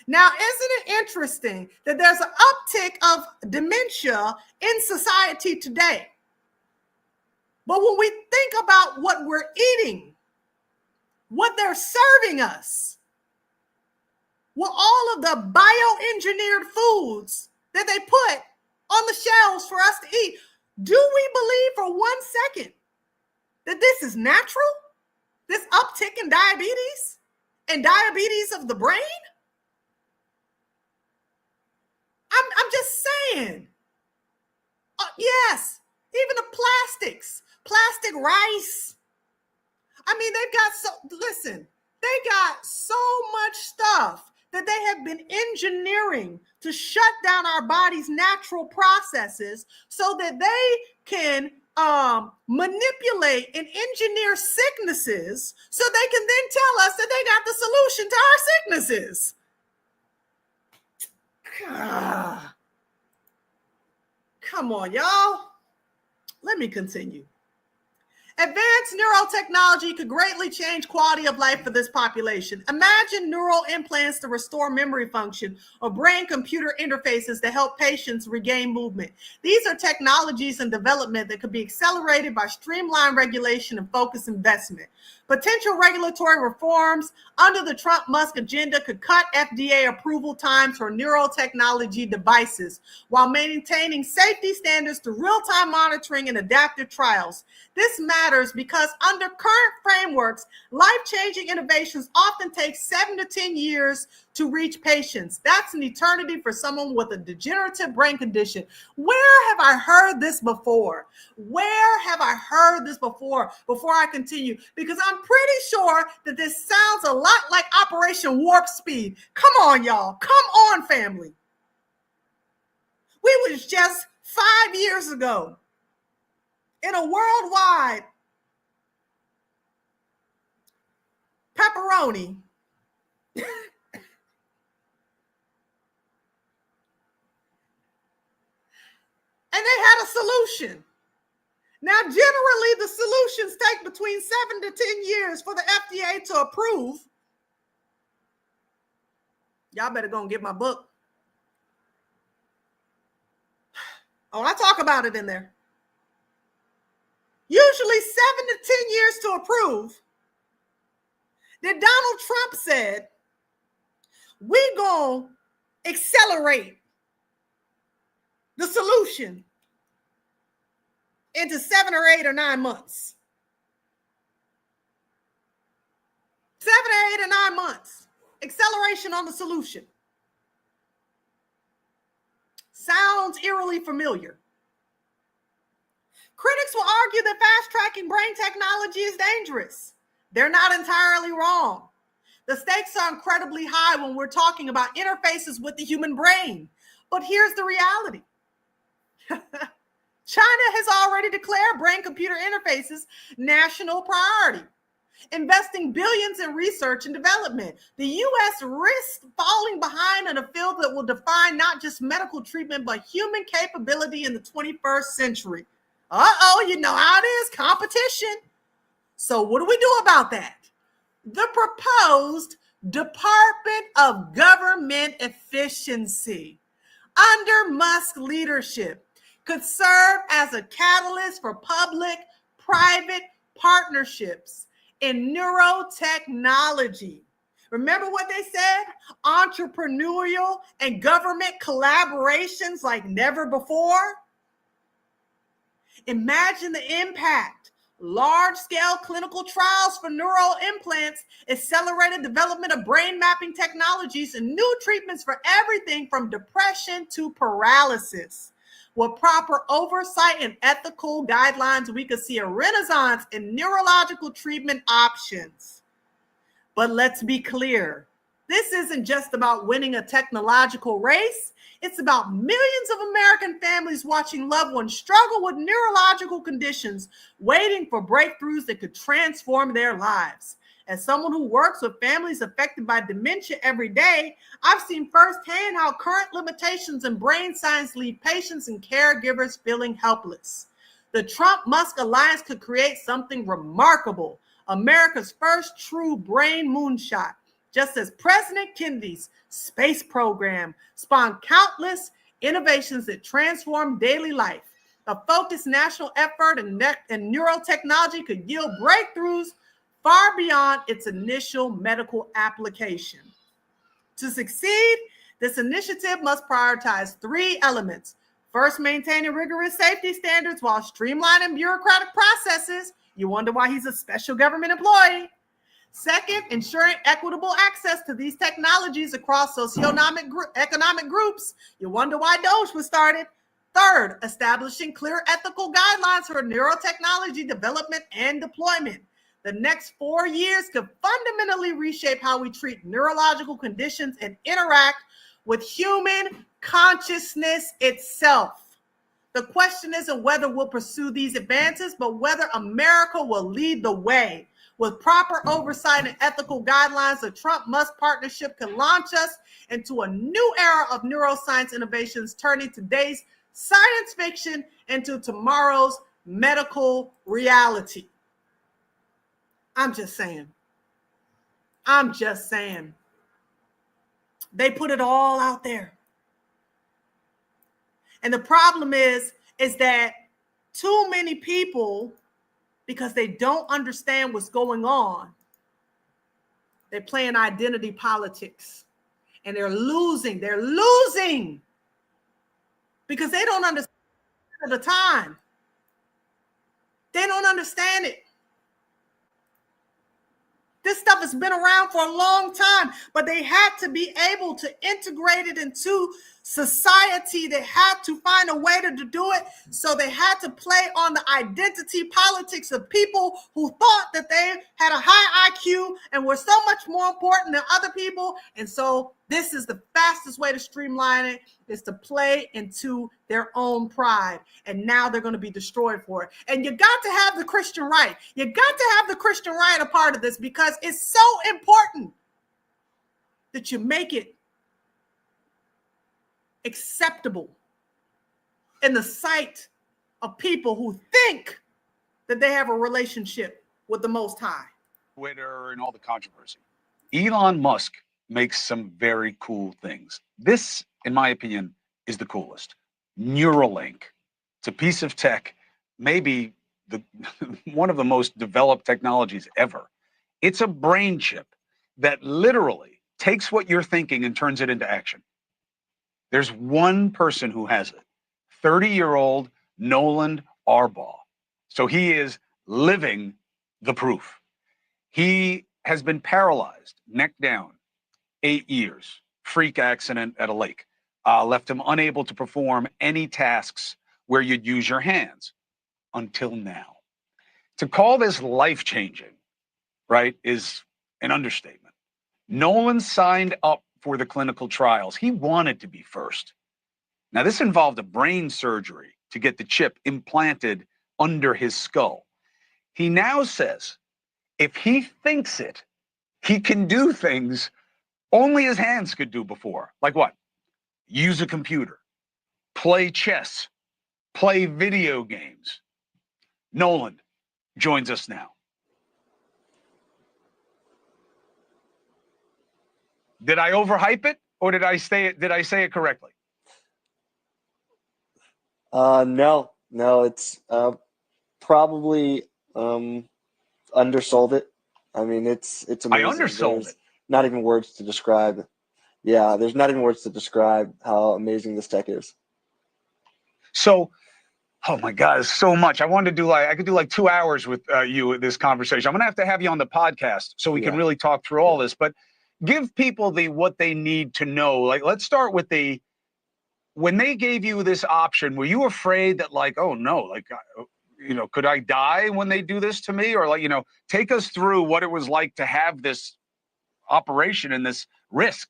Now, isn't it interesting that there's an uptick of dementia in society today? But when we think about what we're eating, what they're serving us with all of the bioengineered foods that they put on the shelves for us to eat. Do we believe for 1 second that this is natural? This uptick in diabetes and diabetes of the brain? I'm just saying. Yes, even the plastics, plastic rice. I mean, they got so much stuff that they have been engineering to shut down our body's natural processes so that they can manipulate and engineer sicknesses so they can then tell us that they got the solution to our sicknesses. Come on, y'all. Let me continue. Advanced neurotechnology could greatly change quality of life for this population. Imagine neural implants to restore memory function or brain-computer interfaces to help patients regain movement. These are technologies in development that could be accelerated by streamlined regulation and focused investment. Potential regulatory reforms under the Trump-Musk agenda could cut FDA approval times for neurotechnology devices while maintaining safety standards through real-time monitoring and adaptive trials. This matters because under current frameworks, life-changing innovations often take 7 to 10 years to reach patients. That's an eternity for someone with a degenerative brain condition. Where have I heard this before? Where have I heard this before I continue? Because I'm pretty sure that this sounds a lot like Operation Warp Speed. Come on, y'all. Come on, family. We was just 5 years ago in a worldwide pepperoni and they had a solution. Now, generally, the solutions take between 7 to 10 years for the FDA to approve. Y'all better go and get my book. Oh, I talk about it in there. Usually 7 to 10 years to approve. Then Donald Trump said, we're going to accelerate the solution into 7 or 8 or 9 months. 7 or 8 or 9 months. Acceleration on the solution. Sounds eerily familiar. Critics will argue that fast-tracking brain technology is dangerous. They're not entirely wrong. The stakes are incredibly high when we're talking about interfaces with the human brain. But here's the reality. China has already declared brain-computer interfaces national priority, investing billions in research and development. The U.S. risks falling behind in a field that will define not just medical treatment, but human capability in the 21st century. Uh-oh, you know how it is, competition. So what do we do about that? The proposed Department of Government Efficiency under Musk leadership could serve as a catalyst for public-private partnerships in neurotechnology. Remember what they said? Entrepreneurial and government collaborations like never before. Imagine the impact. Large-scale clinical trials for neural implants, accelerated development of brain mapping technologies, and new treatments for everything from depression to paralysis. With proper oversight and ethical guidelines, we could see a renaissance in neurological treatment options. But let's be clear. This isn't just about winning a technological race. It's about millions of American families watching loved ones struggle with neurological conditions, waiting for breakthroughs that could transform their lives. As someone who works with families affected by dementia every day, I've seen firsthand how current limitations in brain science leave patients and caregivers feeling helpless. The Trump-Musk alliance could create something remarkable, America's first true brain moonshot, just as President Kennedy's space program spawned countless innovations that transformed daily life. A focused national effort in neurotechnology could yield breakthroughs far beyond its initial medical application. To succeed, this initiative must prioritize 3 elements. First, maintaining rigorous safety standards while streamlining bureaucratic processes. You wonder why he's a special government employee. Second, ensuring equitable access to these technologies across economic groups. You wonder why DOGE was started. Third, establishing clear ethical guidelines for neurotechnology development and deployment. The next 4 years could fundamentally reshape how we treat neurological conditions and interact with human consciousness itself. The question isn't whether we'll pursue these advances, but whether America will lead the way. With proper oversight and ethical guidelines, the Trump-Musk partnership can launch us into a new era of neuroscience innovations, turning today's science fiction into tomorrow's medical reality. I'm just saying. I'm just saying. They put it all out there. And the problem is that too many people, because they don't understand what's going on, they're playing identity politics. And they're losing. They're losing. Because they don't understand at the time. They don't understand it. This stuff has been around for a long time, but they had to be able to integrate it into society. They had to find a way to do it. So they had to play on the identity politics of people who thought that they had a high IQ and were so much more important than other people. And so this is the fastest way to streamline it, is to play into their own pride. And now they're going to be destroyed for it. And you got to have the Christian right. You got to have the Christian right a part of this, because it's so important that you make it acceptable in the sight of people who think that they have a relationship with the Most High. Twitter and all the controversy. Elon Musk makes some very cool things. This, in my opinion, is the coolest. Neuralink. It's a piece of tech, maybe one of the most developed technologies ever. It's a brain chip that literally takes what you're thinking and turns it into action. There's one person who has it, 30-year-old Nolan Arbaugh. So he is living the proof. He has been paralyzed, neck down, 8 years, freak accident at a lake, left him unable to perform any tasks where you'd use your hands until now. To call this life-changing, right, is an understatement. Nolan signed up for the clinical trials. He wanted to be first. Now, this involved a brain surgery to get the chip implanted under his skull. He now says if he thinks it, he can do things only his hands could do before. Like what? Use a computer, play chess, play video games. Nolan joins us now. Did I overhype it, or did I say it correctly? No, it's probably undersold it. I mean, it's amazing. I undersold it. Not even words to describe. Yeah, there's not even words to describe how amazing this tech is. So, oh my God, it's so much. I wanted to do I could do like 2 hours with you with this conversation. I'm gonna have you on the podcast so we can really talk through all this. But give people what they need to know. Like, let's start with when they gave you this option, were you afraid that, like, oh no, like, could I die when they do this to me? Or, like, take us through what it was like to have this operation and this risk.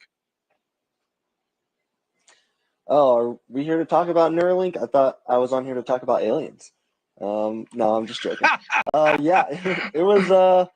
Oh, are we here to talk about Neuralink? I thought I was on here to talk about aliens. No, I'm just joking. Yeah, it was,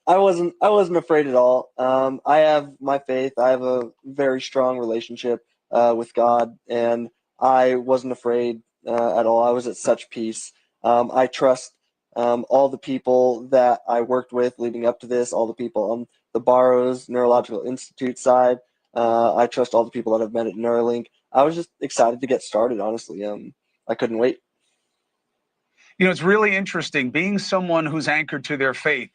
I wasn't afraid at all. I have my faith. I have a very strong relationship with God, and I wasn't afraid at all. I was at such peace. I trust all the people that I worked with leading up to this, all the people on the Barrows Neurological Institute side. I trust all the people that I've met at Neuralink. I was just excited to get started, honestly. I couldn't wait. It's really interesting being someone who's anchored to their faith.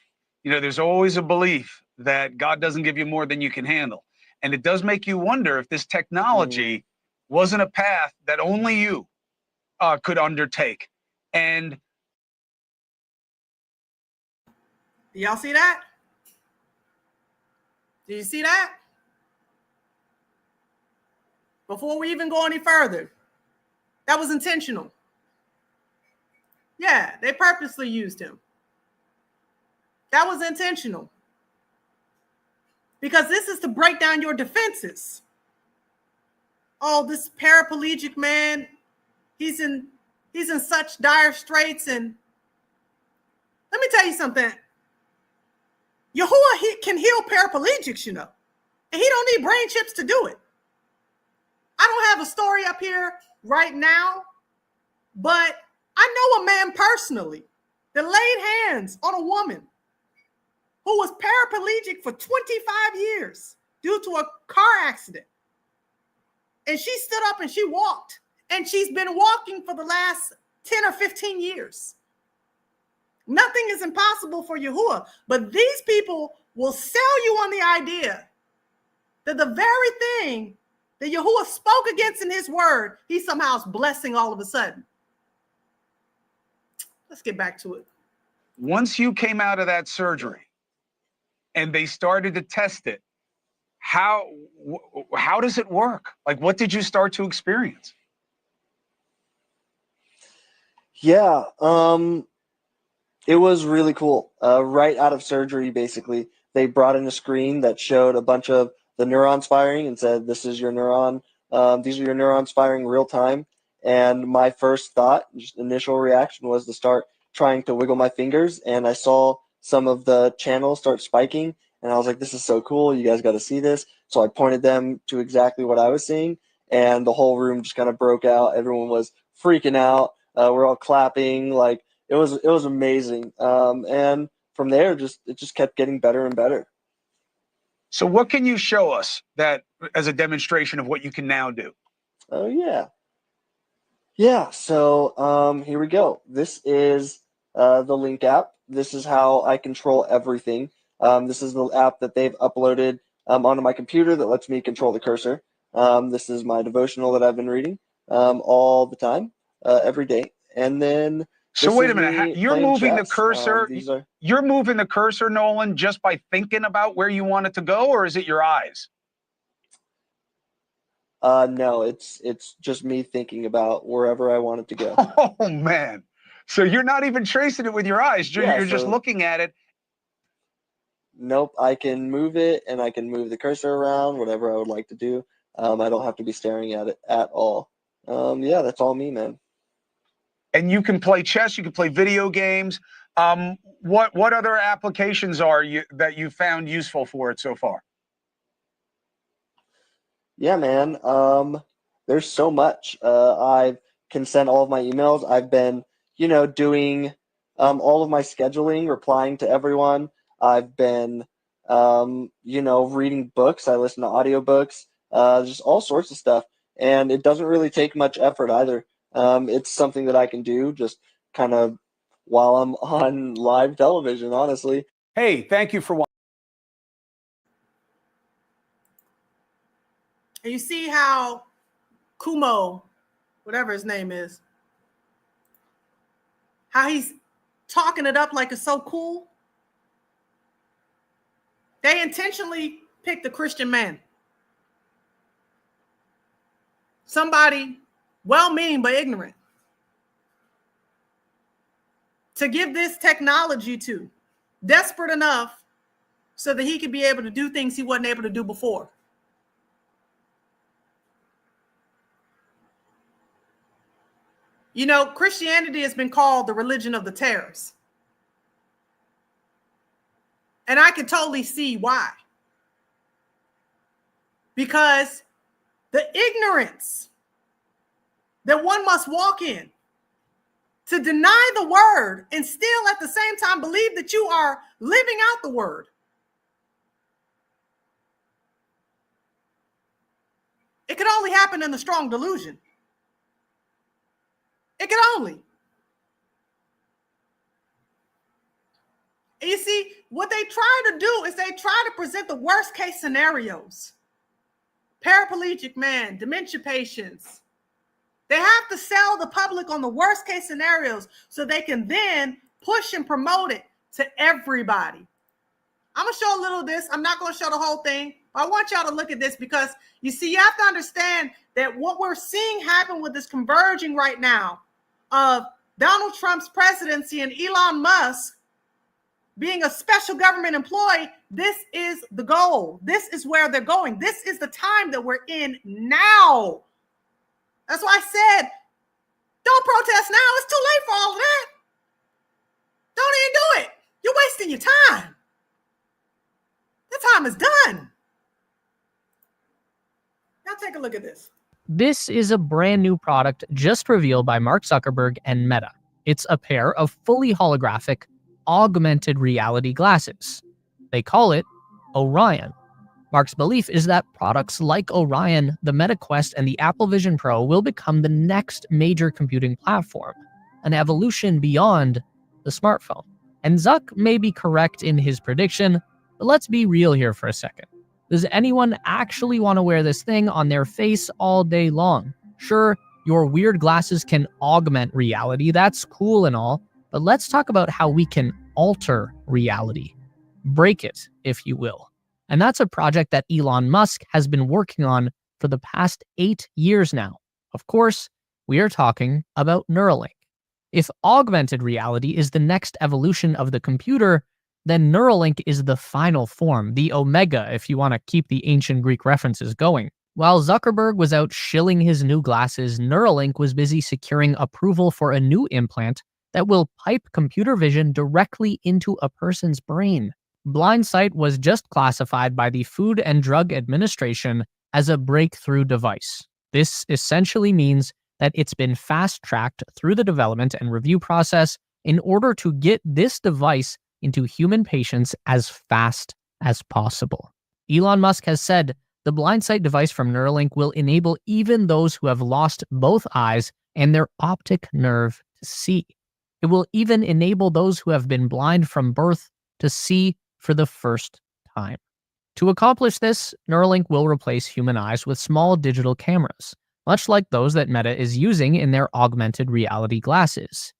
You know, there's always a belief that God doesn't give you more than you can handle. And it does make you wonder if this technology wasn't a path that only you could undertake. And do y'all see that? Do you see that? Before we even go any further, that was intentional. Yeah, they purposely used him. That was intentional. Because this is to break down your defenses. Oh, this paraplegic man, he's in such dire straits. And let me tell you something. Yahuwah, he can heal paraplegics, you know. And he don't need brain chips to do it. I don't have a story up here right now, but I know a man personally that laid hands on a woman who was paraplegic for 25 years due to a car accident. And she stood up and she walked. And she's been walking for the last 10 or 15 years. Nothing is impossible for Yahuwah. But these people will sell you on the idea that the very thing that Yahuwah spoke against in his word, he somehow is blessing all of a sudden. Let's get back to it. once you came out of that surgery and they started to test it, how does it work? Like, what did you start to experience? Yeah, it was really cool. Right out of surgery, basically, they brought in a screen that showed a bunch of the neurons firing and said, "This is your neuron. These are your neurons firing real time." And my first thought, just initial reaction, was to start trying to wiggle my fingers, and I saw some of the channels start spiking, and I was like, "This is so cool! You guys got to see this." So I pointed them to exactly what I was seeing, and the whole room just kind of broke out. Everyone was freaking out. We're all clapping. Like, it was amazing. And from there, it just kept getting better and better. So what can you show us that as a demonstration of what you can now do? Oh, yeah. Yeah, so here we go. This is the Link app. This is how I control everything. This is the app that they've uploaded onto my computer that lets me control the cursor. This is my devotional that I've been reading all the time, every day. And then So wait a minute, you're moving the cursor. You're moving the cursor, Nolan, just by thinking about where you want it to go, or is it your eyes? No, it's just me thinking about wherever I want it to go. Oh man! So you're not even tracing it with your eyes. You're just looking at it. Nope, I can move it, and I can move the cursor around, whatever I would like to do. I don't have to be staring at it at all. Yeah, that's all me, man. And you can play chess. You can play video games. What other applications are that you found useful for it so far? Yeah, man. There's so much. I can send all of my emails. I've been, doing all of my scheduling, replying to everyone. I've been, reading books. I listen to audiobooks, just all sorts of stuff. And it doesn't really take much effort either. It's something that I can do just kind of while I'm on live television, honestly. Hey, thank you for watching. And you see how Kumo, whatever his name is, how he's talking it up like it's so cool. They intentionally picked a Christian man. Somebody well-meaning but ignorant. To give this technology to, desperate enough so that he could be able to do things he wasn't able to do before. Christianity has been called the religion of the tares. And I can totally see why. Because the ignorance that one must walk in to deny the word and still at the same time believe that you are living out the word. It could only happen in the strong delusion. It could only. you see, what they try to do is they try to present the worst case scenarios. Paraplegic man, dementia patients. They have to sell the public on the worst case scenarios so they can then push and promote it to everybody. I'm going to show a little of this. I'm not going to show the whole thing, but I want y'all to look at this because you see, you have to understand that what we're seeing happen with this converging right now of Donald Trump's presidency and Elon Musk being a special government employee, this is the goal. This is where they're going. This is the time that we're in now. That's why I said, don't protest now. It's too late for all of that. Don't even do it. You're wasting your time. The time is done. Now take a look at this. This is a brand new product just revealed by Mark Zuckerberg and Meta. It's a pair of fully holographic, augmented reality glasses. They call it Orion. Mark's belief is that products like Orion, the Meta Quest, and the Apple Vision Pro will become the next major computing platform, an evolution beyond the smartphone. And Zuck may be correct in his prediction, but let's be real here for a second. Does anyone actually want to wear this thing on their face all day long? Sure, your weird glasses can augment reality, that's cool and all, but let's talk about how we can alter reality. Break it, if you will. And that's a project that Elon Musk has been working on for the past 8 years now. Of course, we are talking about Neuralink. If augmented reality is the next evolution of the computer, then Neuralink is the final form, the omega, if you want to keep the ancient Greek references going. While Zuckerberg was out shilling his new glasses, Neuralink was busy securing approval for a new implant that will pipe computer vision directly into a person's brain. Blindsight was just classified by the Food and Drug Administration as a breakthrough device. This essentially means that it's been fast-tracked through the development and review process in order to get this device into human patients as fast as possible. Elon Musk has said the blindsight device from Neuralink will enable even those who have lost both eyes and their optic nerve to see. It will even enable those who have been blind from birth to see for the first time. To accomplish this, Neuralink will replace human eyes with small digital cameras, much like those that Meta is using in their augmented reality glasses.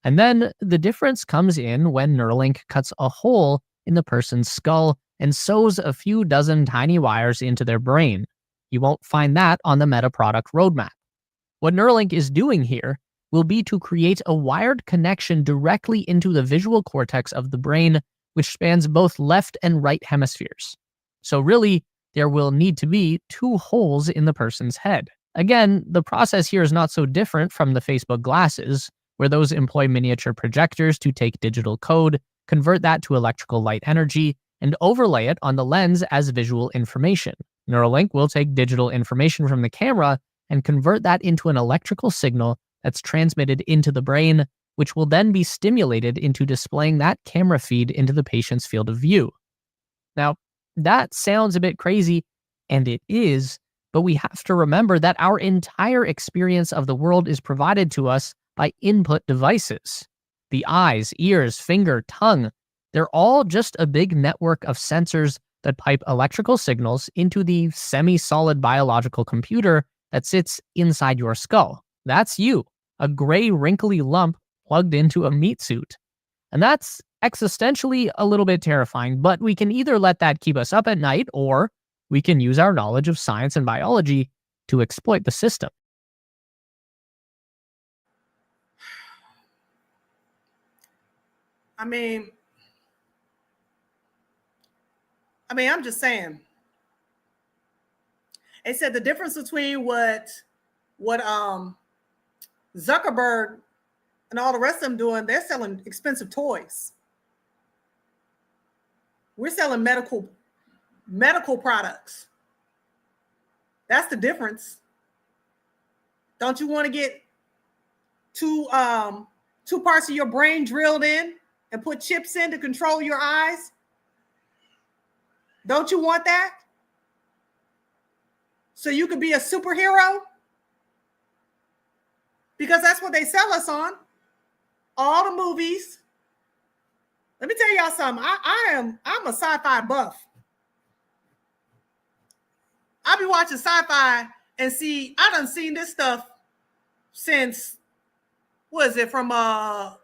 And then the difference comes in when Neuralink cuts a hole in the person's skull and sews a few dozen tiny wires into their brain. You won't find that on the Meta product roadmap. What Neuralink is doing here will be to create a wired connection directly into the visual cortex of the brain, which spans both left and right hemispheres. So really, there will need to be 2 holes in the person's head. Again, the process here is not so different from the Facebook glasses, where those employ miniature projectors to take digital code, convert that to electrical light energy, and overlay it on the lens as visual information. Neuralink will take digital information from the camera and convert that into an electrical signal that's transmitted into the brain, which will then be stimulated into displaying that camera feed into the patient's field of view. Now, that sounds a bit crazy, and it is, but we have to remember that our entire experience of the world is provided to us by input devices. The eyes, ears, finger, tongue, they're all just a big network of sensors that pipe electrical signals into the semi-solid biological computer that sits inside your skull. That's you, a gray, wrinkly lump plugged into a meat suit. And that's existentially a little bit terrifying, but we can either let that keep us up at night, or we can use our knowledge of science and biology to exploit the system. I mean, I'm just saying. They said the difference between what Zuckerberg and all the rest of them doing, they're selling expensive toys. We're selling medical products. That's the difference. Don't you want to get two parts of your brain drilled in and put chips in to control your eyes? Don't you want that? So you could be a superhero? Because that's what they sell us on. All the movies, Let me tell y'all something. I'm a sci-fi buff. I be watching sci-fi and see, I done seen this stuff since, what is it, from the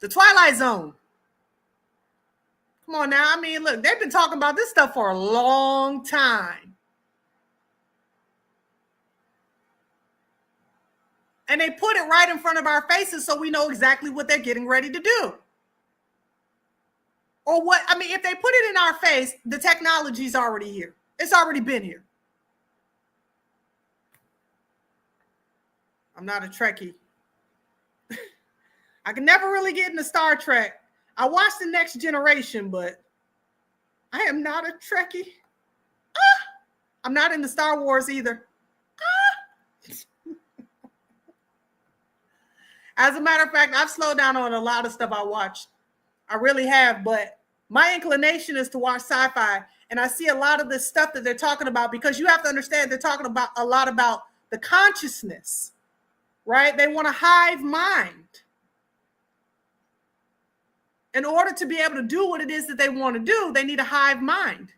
Twilight Zone. Come on now. I mean, look, they've been talking about this stuff for a long time. And they put it right in front of our faces so we know exactly what they're getting ready to do. Or what, I mean, if they put it in our face, the technology's already here. It's already been here. I'm not a Trekkie. I can never really get into Star Trek. I watched The Next Generation, but I am not a Trekkie. I'm not into Star Wars either. As a matter of fact, I've slowed down on a lot of stuff I watched. I really have, but my inclination is to watch sci-fi, and I see a lot of this stuff that they're talking about, because you have to understand they're talking about a lot about the consciousness, right? They want a hive mind. In order to be able to do what it is that they want to do, they need a hive mind.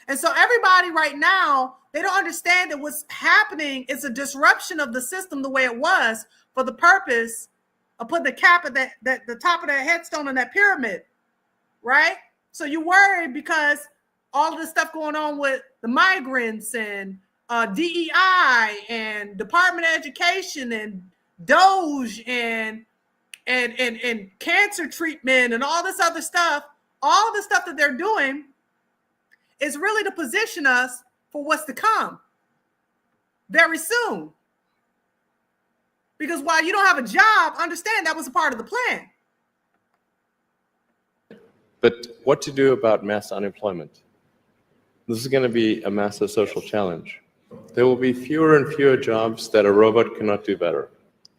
And so everybody right now, they don't understand that what's happening is a disruption of the system the way it was, for the purpose of putting the cap at the top of that headstone on that pyramid, right? So you worry because all of this stuff going on with the migrants and DEI and Department of Education and DOGE and cancer treatment and all this other stuff, all the stuff that they're doing is really to position us for what's to come very soon. Because while you don't have a job, understand that was a part of the plan. But what to do about mass unemployment? This is going to be a massive social challenge. There will be fewer and fewer jobs that a robot cannot do better.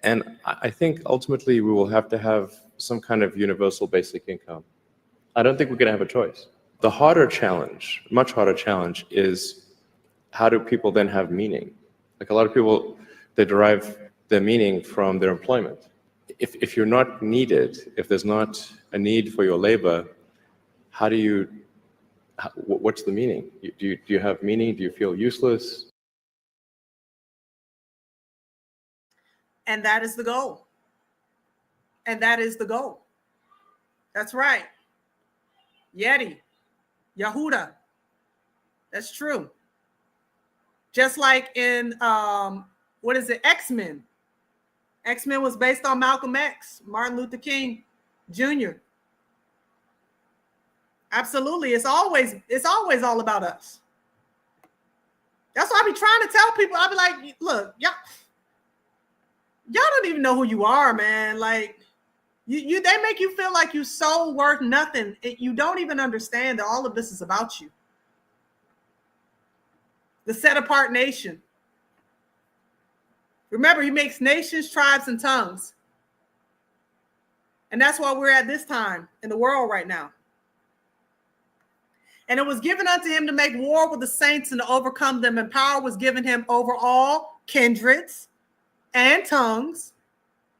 And I think ultimately we will have to have some kind of universal basic income. I don't think we're going to have a choice. The harder challenge, much harder challenge, is how do people then have meaning? Like a lot of people, they derive their meaning from their employment. If you're not needed, if there's not a need for your labor, what's the meaning? Do you have meaning? Do you feel useless? And that is the goal. And that is the goal. That's right. Yeti, Yehuda. That's true. Just like in, what is it, X-Men. X-Men was based on Malcolm X, Martin Luther King Jr. Absolutely. It's always all about us. That's why I be trying to tell people. I be like, look, y'all don't even know who you are, man. Like, they make you feel like you're so worth nothing. You don't even understand that all of this is about you. The set apart nation. Remember, he makes nations, tribes, and tongues. And that's why we're at this time in the world right now. And it was given unto him to make war with the saints and to overcome them. And power was given him over all kindreds and tongues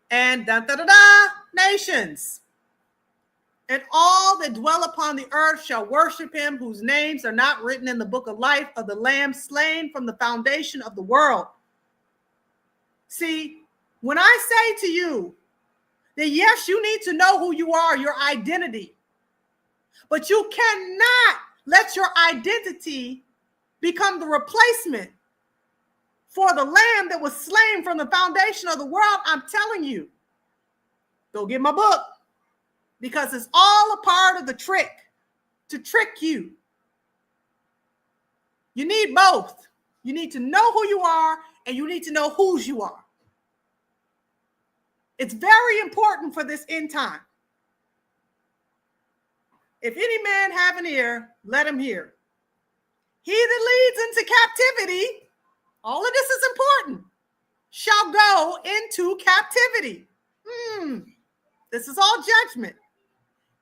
and nations. And all that dwell upon the earth shall worship him, whose names are not written in the book of life of the Lamb slain from the foundation of the world. See, when I say to you that yes, you need to know who you are, your identity, but you cannot let your identity become the replacement for the Lamb that was slain from the foundation of the world. I'm telling you, go get my book, because it's all a part of the trick to trick you. You need both. You need to know who you are, and you need to know whose you are. It's very important for this end time. If any man have an ear, let him hear. He that leads into captivity, all of this is important, shall go into captivity. This is all judgment.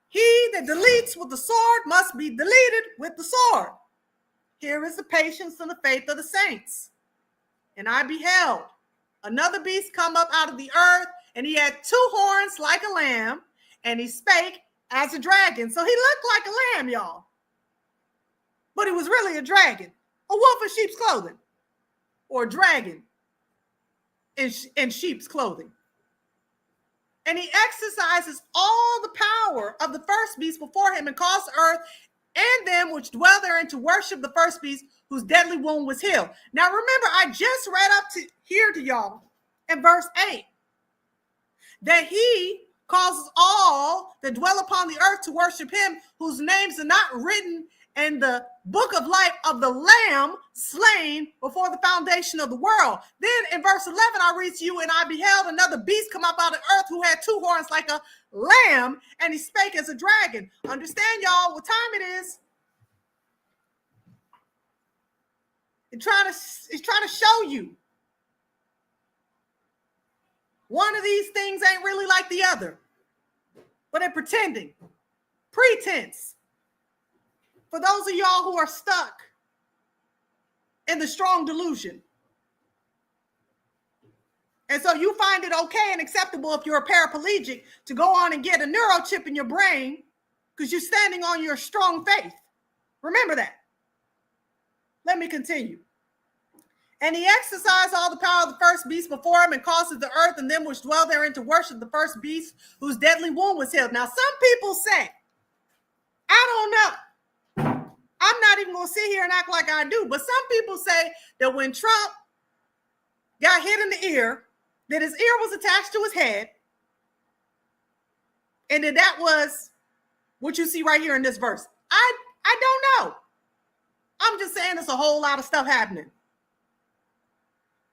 He that deletes with the sword must be deleted with the sword. Here is the patience and the faith of the saints. And I beheld another beast come up out of the earth, and he had two horns like a lamb, and he spake as a dragon. So he looked like a lamb, y'all. But he was really a dragon, a wolf in sheep's clothing, or a dragon in sheep's clothing. And he exercises all the power of the first beast before him and caused the earth and them which dwell therein to worship the first beast whose deadly wound was healed. Now remember, I just read up to here to y'all in verse 8 that he causes all that dwell upon the earth to worship him whose names are not written in the book of life of the Lamb slain before the foundation of the world. Then in verse 11, I read to you, and I beheld another beast come up out of earth who had two horns like a lamb, and he spake as a dragon. Understand, y'all, what time it is. It's trying to show you one of these things ain't really like the other, but they're pretending. Pretense. For those of y'all who are stuck in the strong delusion. And so you find it okay and acceptable if you're a paraplegic to go on and get a neurochip in your brain because you're standing on your strong faith. Remember that. Let me continue. And he exercised all the power of the first beast before him and caused the earth and them which dwell therein to worship the first beast whose deadly wound was healed. Now, some people say, I don't know. I'm not even going to sit here and act like I do, but some people say that when Trump got hit in the ear, that his ear was attached to his head, and that was what you see right here in this verse. I don't know. I'm just saying there's a whole lot of stuff happening.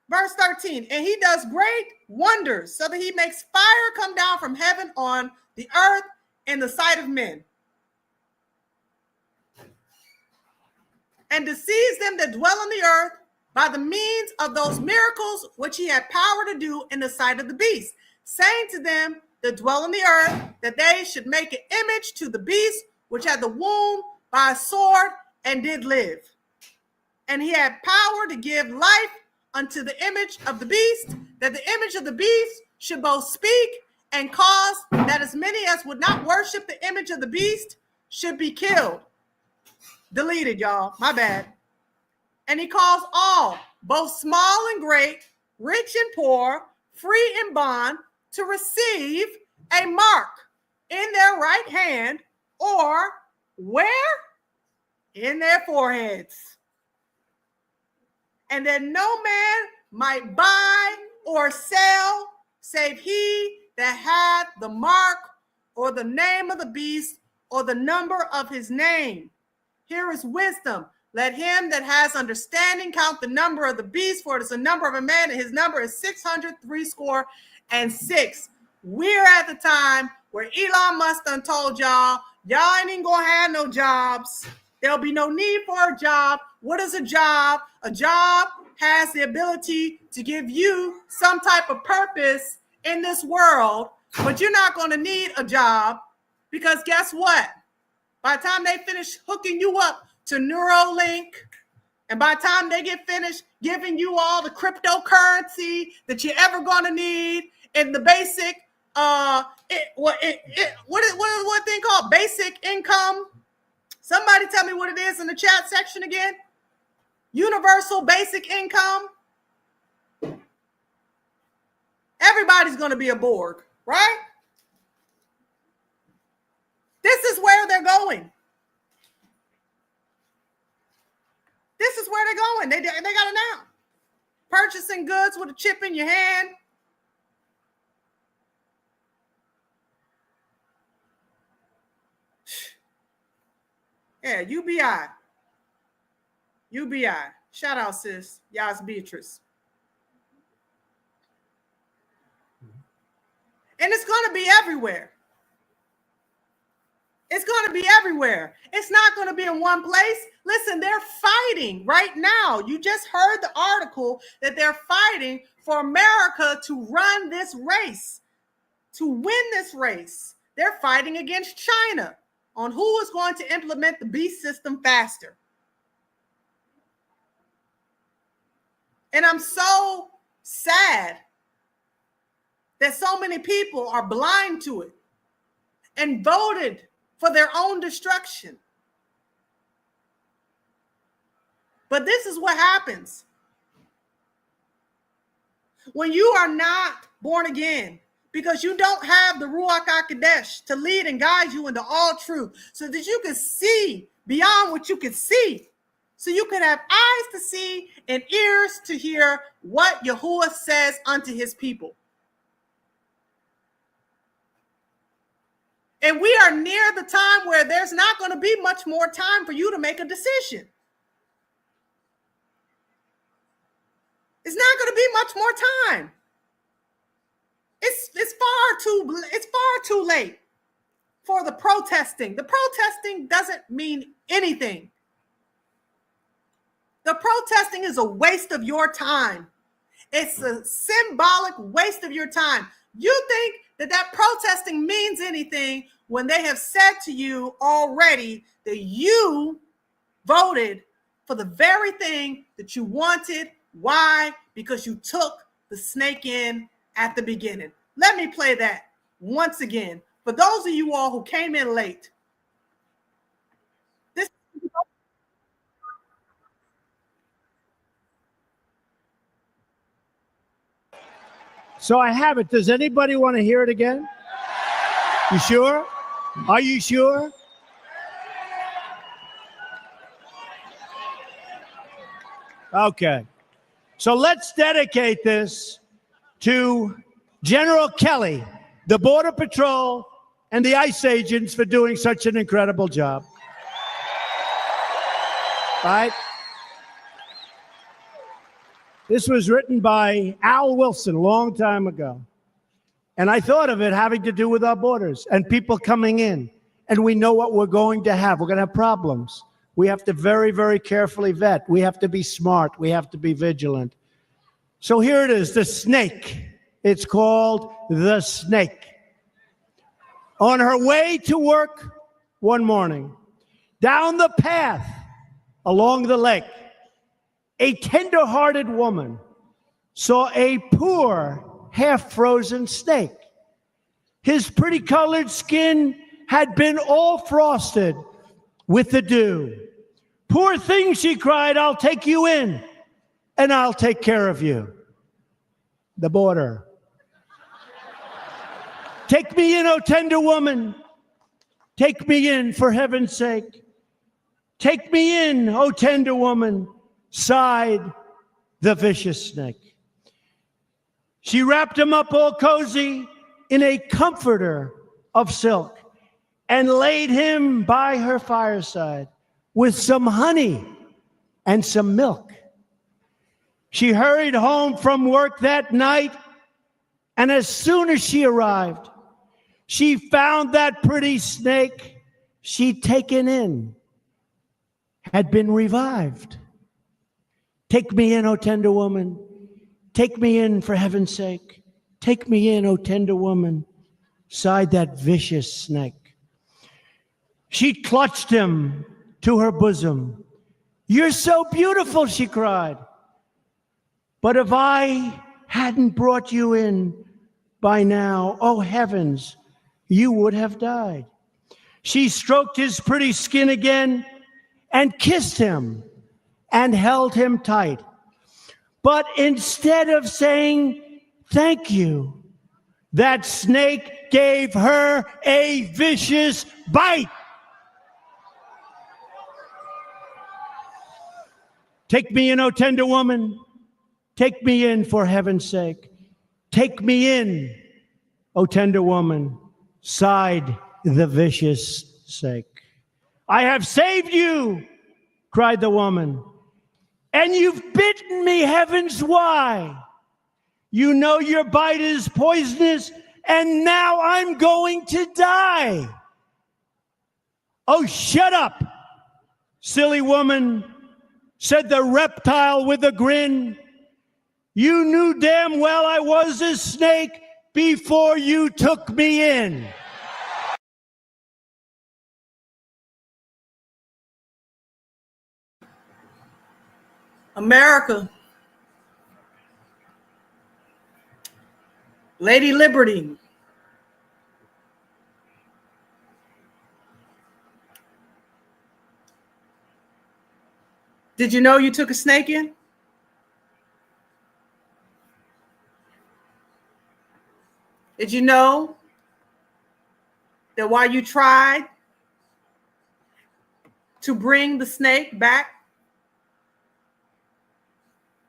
Verse 13, and he does great wonders so that he makes fire come down from heaven on the earth in the sight of men, and deceives them that dwell on the earth by the means of those miracles which he had power to do in the sight of the beast, saying to them that dwell on the earth that they should make an image to the beast which had the wound by a sword and did live. And he had power to give life unto the image of the beast, that the image of the beast should both speak and cause that as many as would not worship the image of the beast should be killed. Deleted, y'all. My bad. And he calls all, both small and great, rich and poor, free and bond, to receive a mark in their right hand, or where? In their foreheads. And that no man might buy or sell save he that had the mark or the name of the beast or the number of his name. Here is wisdom. Let him that has understanding count the number of the beast, for it is the number of a man, and his number is 666. We're at the time where Elon Musk done told y'all ain't even gonna have no jobs. There'll be no need for a job. What is a job? A job has the ability to give you some type of purpose in this world, but you're not going to need a job because guess what? By the time they finish hooking you up to Neuralink, and by the time they get finished giving you all the cryptocurrency that you're ever going to need in the basic, what thing called basic income? Somebody tell me what it is in the chat section again. Universal basic income. Everybody's going to be a Borg, right? This is where they're going. This is where they're going. They got it now. Purchasing goods with a chip in your hand. Yeah, UBI. Shout out, sis. Yas Beatrice. And it's going to be everywhere. It's going to be everywhere. It's not going to be in one place. Listen, they're fighting right now. You just heard the article that they're fighting for America to run this race, to win this race. They're fighting against China on who is going to implement the beast system faster. And I'm so sad that so many people are blind to it and voted for their own destruction. But this is what happens when you are not born again, because you don't have the Ruach HaKodesh to lead and guide you into all truth, so that you can see beyond what you can see, so you can have eyes to see and ears to hear what Yahuwah says unto his people. And we are near the time where there's not going to be much more time for you to make a decision. It's not going to be much more time. It's far too late for the protesting. The protesting doesn't mean anything. The protesting is a waste of your time. It's a symbolic waste of your time. You think that protesting means anything when they have said to you already that you voted for the very thing that you wanted. Why? Because you took the snake in at the beginning. Let me play that once again for those of you all who came in late. So I have it. Does anybody want to hear it again? You sure? Are you sure? Okay. So let's dedicate this to General Kelly, the Border Patrol, and the ICE agents for doing such an incredible job. Right? This was written by Al Wilson a long time ago. And I thought of it having to do with our borders and people coming in. And we know what we're going to have. We're going to have problems. We have to very, very carefully vet. We have to be smart. We have to be vigilant. So here it is, the snake. It's called the snake. On her way to work one morning, down the path along the lake, a tender-hearted woman saw a poor, half-frozen snake. His pretty colored skin had been all frosted with the dew. Poor thing, she cried, I'll take you in, and I'll take care of you. The border. Take me in, O tender woman. Take me in, for heaven's sake. Take me in, O tender woman, sighed the vicious snake. She wrapped him up all cozy in a comforter of silk and laid him by her fireside with some honey and some milk. She hurried home from work that night, and as soon as she arrived, she found that pretty snake she'd taken in had been revived. Take me in, O tender woman. Take me in, for heaven's sake. Take me in, O tender woman, sighed that vicious snake. She clutched him to her bosom. You're so beautiful, she cried. But if I hadn't brought you in by now, oh heavens, you would have died. She stroked his pretty skin again and kissed him and held him tight. But instead of saying thank you, that snake gave her a vicious bite. Take me in, O tender woman. Take me in, for heaven's sake. Take me in, O tender woman, sighed the vicious snake. I have saved you, cried the woman, and you've bitten me, heavens, why? You know your bite is poisonous, and now I'm going to die. Oh, shut up, silly woman, said the reptile with a grin. You knew damn well I was a snake before you took me in. America. Lady Liberty. Did you know you took a snake in? Did you know that while you tried to bring the snake back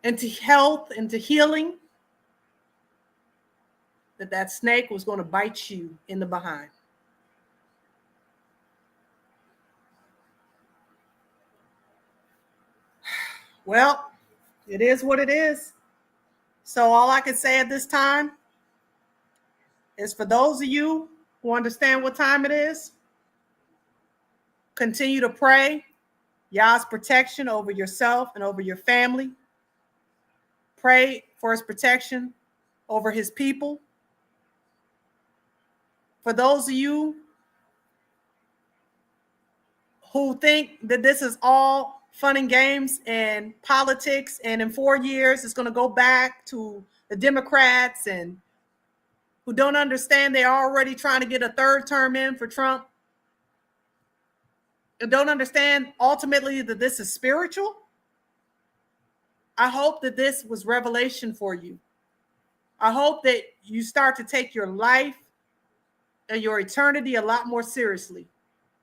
into health, into healing, that snake was going to bite you in the behind? Well, it is what it is. So all I can say at this time is, for those of you who understand what time it is, continue to pray Yah's protection over yourself and over your family. Pray for his protection over his people. For those of you who think that this is all fun and games and politics, and in 4 years it's going to go back to the Democrats, and who don't understand they're already trying to get a third term in for Trump, and don't understand ultimately that this is spiritual, I hope that this was revelation for you. I hope that you start to take your life and your eternity a lot more seriously,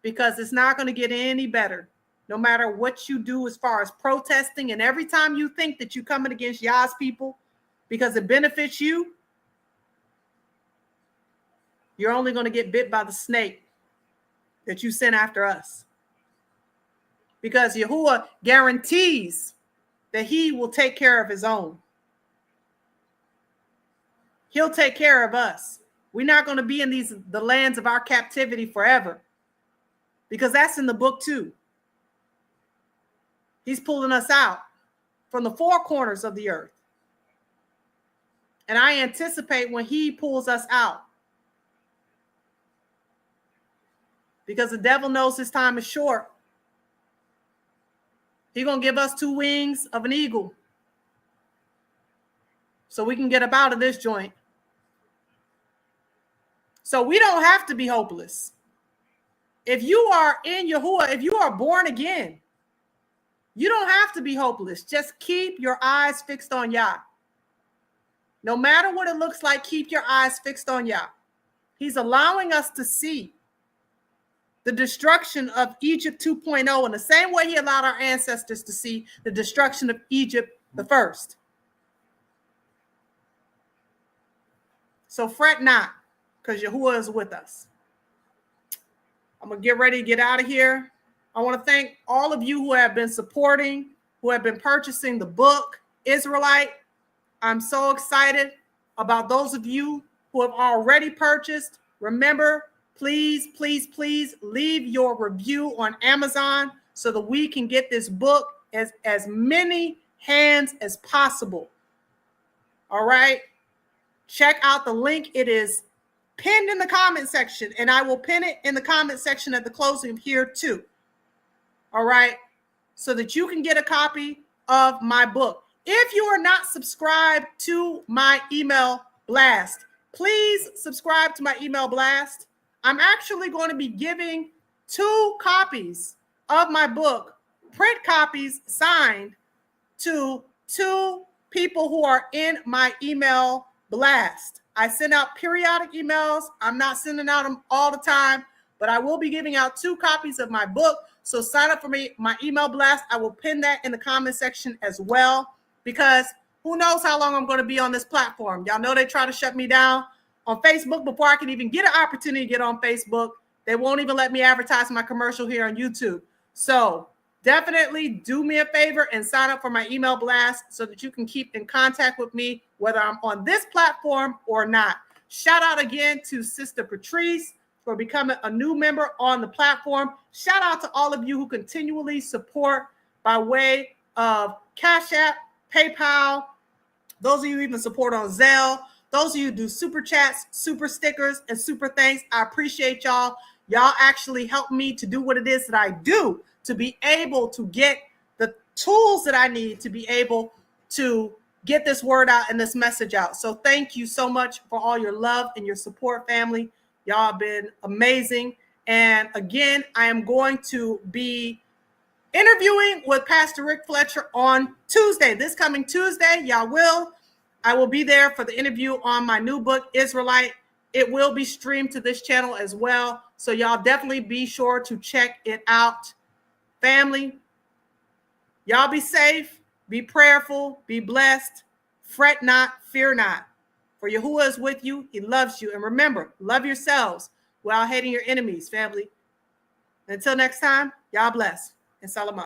because it's not going to get any better, no matter what you do as far as protesting. And every time you think that you're coming against Yah's people because it benefits you, you're only going to get bit by the snake that you sent after us. Because Yahuwah guarantees that he will take care of his own. He'll take care of us. We're not going to be in the lands of our captivity forever, because that's in the book too. He's pulling us out from the four corners of the earth. And I anticipate when he pulls us out, because the devil knows his time is short, he's going to give us 2 wings of an eagle so we can get up out of this joint. So we don't have to be hopeless. If you are in Yahuwah, if you are born again, you don't have to be hopeless. Just keep your eyes fixed on Yah. No matter what it looks like, keep your eyes fixed on Yah. He's allowing us to see the destruction of Egypt 2.0 in the same way he allowed our ancestors to see the destruction of Egypt the first. So fret not, because Yahuwah is with us. I'm going to get ready to get out of here. I want to thank all of you who have been supporting, who have been purchasing the book, Israelite. I'm so excited about those of you who have already purchased. Remember, please, please, please leave your review on Amazon so that we can get this book as many hands as possible. All right. Check out the link. It is pinned in the comment section, and I will pin it in the comment section at the closing here too. All right. So that you can get a copy of my book. If you are not subscribed to my email blast, please subscribe to my email blast. I'm actually going to be giving 2 copies of my book, print copies signed, to 2 people who are in my email blast. I send out periodic emails. I'm not sending out them all the time, but I will be giving out 2 copies of my book. So sign up for my email blast. I will pin that in the comment section as well, because who knows how long I'm going to be on this platform. Y'all know they try to shut me down on Facebook before I can even get an opportunity to get on Facebook. They won't even let me advertise my commercial here on YouTube. So definitely do me a favor and sign up for my email blast so that you can keep in contact with me, whether I'm on this platform or not. Shout out again to Sister Patrice for becoming a new member on the platform. Shout out to all of you who continually support by way of CashApp, PayPal, those of you who even support on Zelle, those of you who do super chats, super stickers, and super thanks. I appreciate y'all. Y'all actually help me to do what it is that I do, to be able to get the tools that I need to be able to get this word out and this message out. So thank you so much for all your love and your support, family. Y'all have been amazing. And again, I am going to be interviewing with Pastor Rick Fletcher on Tuesday. This coming Tuesday, I will be there for the interview on my new book, Israelite. It will be streamed to this channel as well. So y'all definitely be sure to check it out. Family, y'all be safe, be prayerful, be blessed, fret not, fear not. For Yahuwah is with you, he loves you. And remember, love yourselves while hating your enemies, family. Until next time, y'all bless and salam.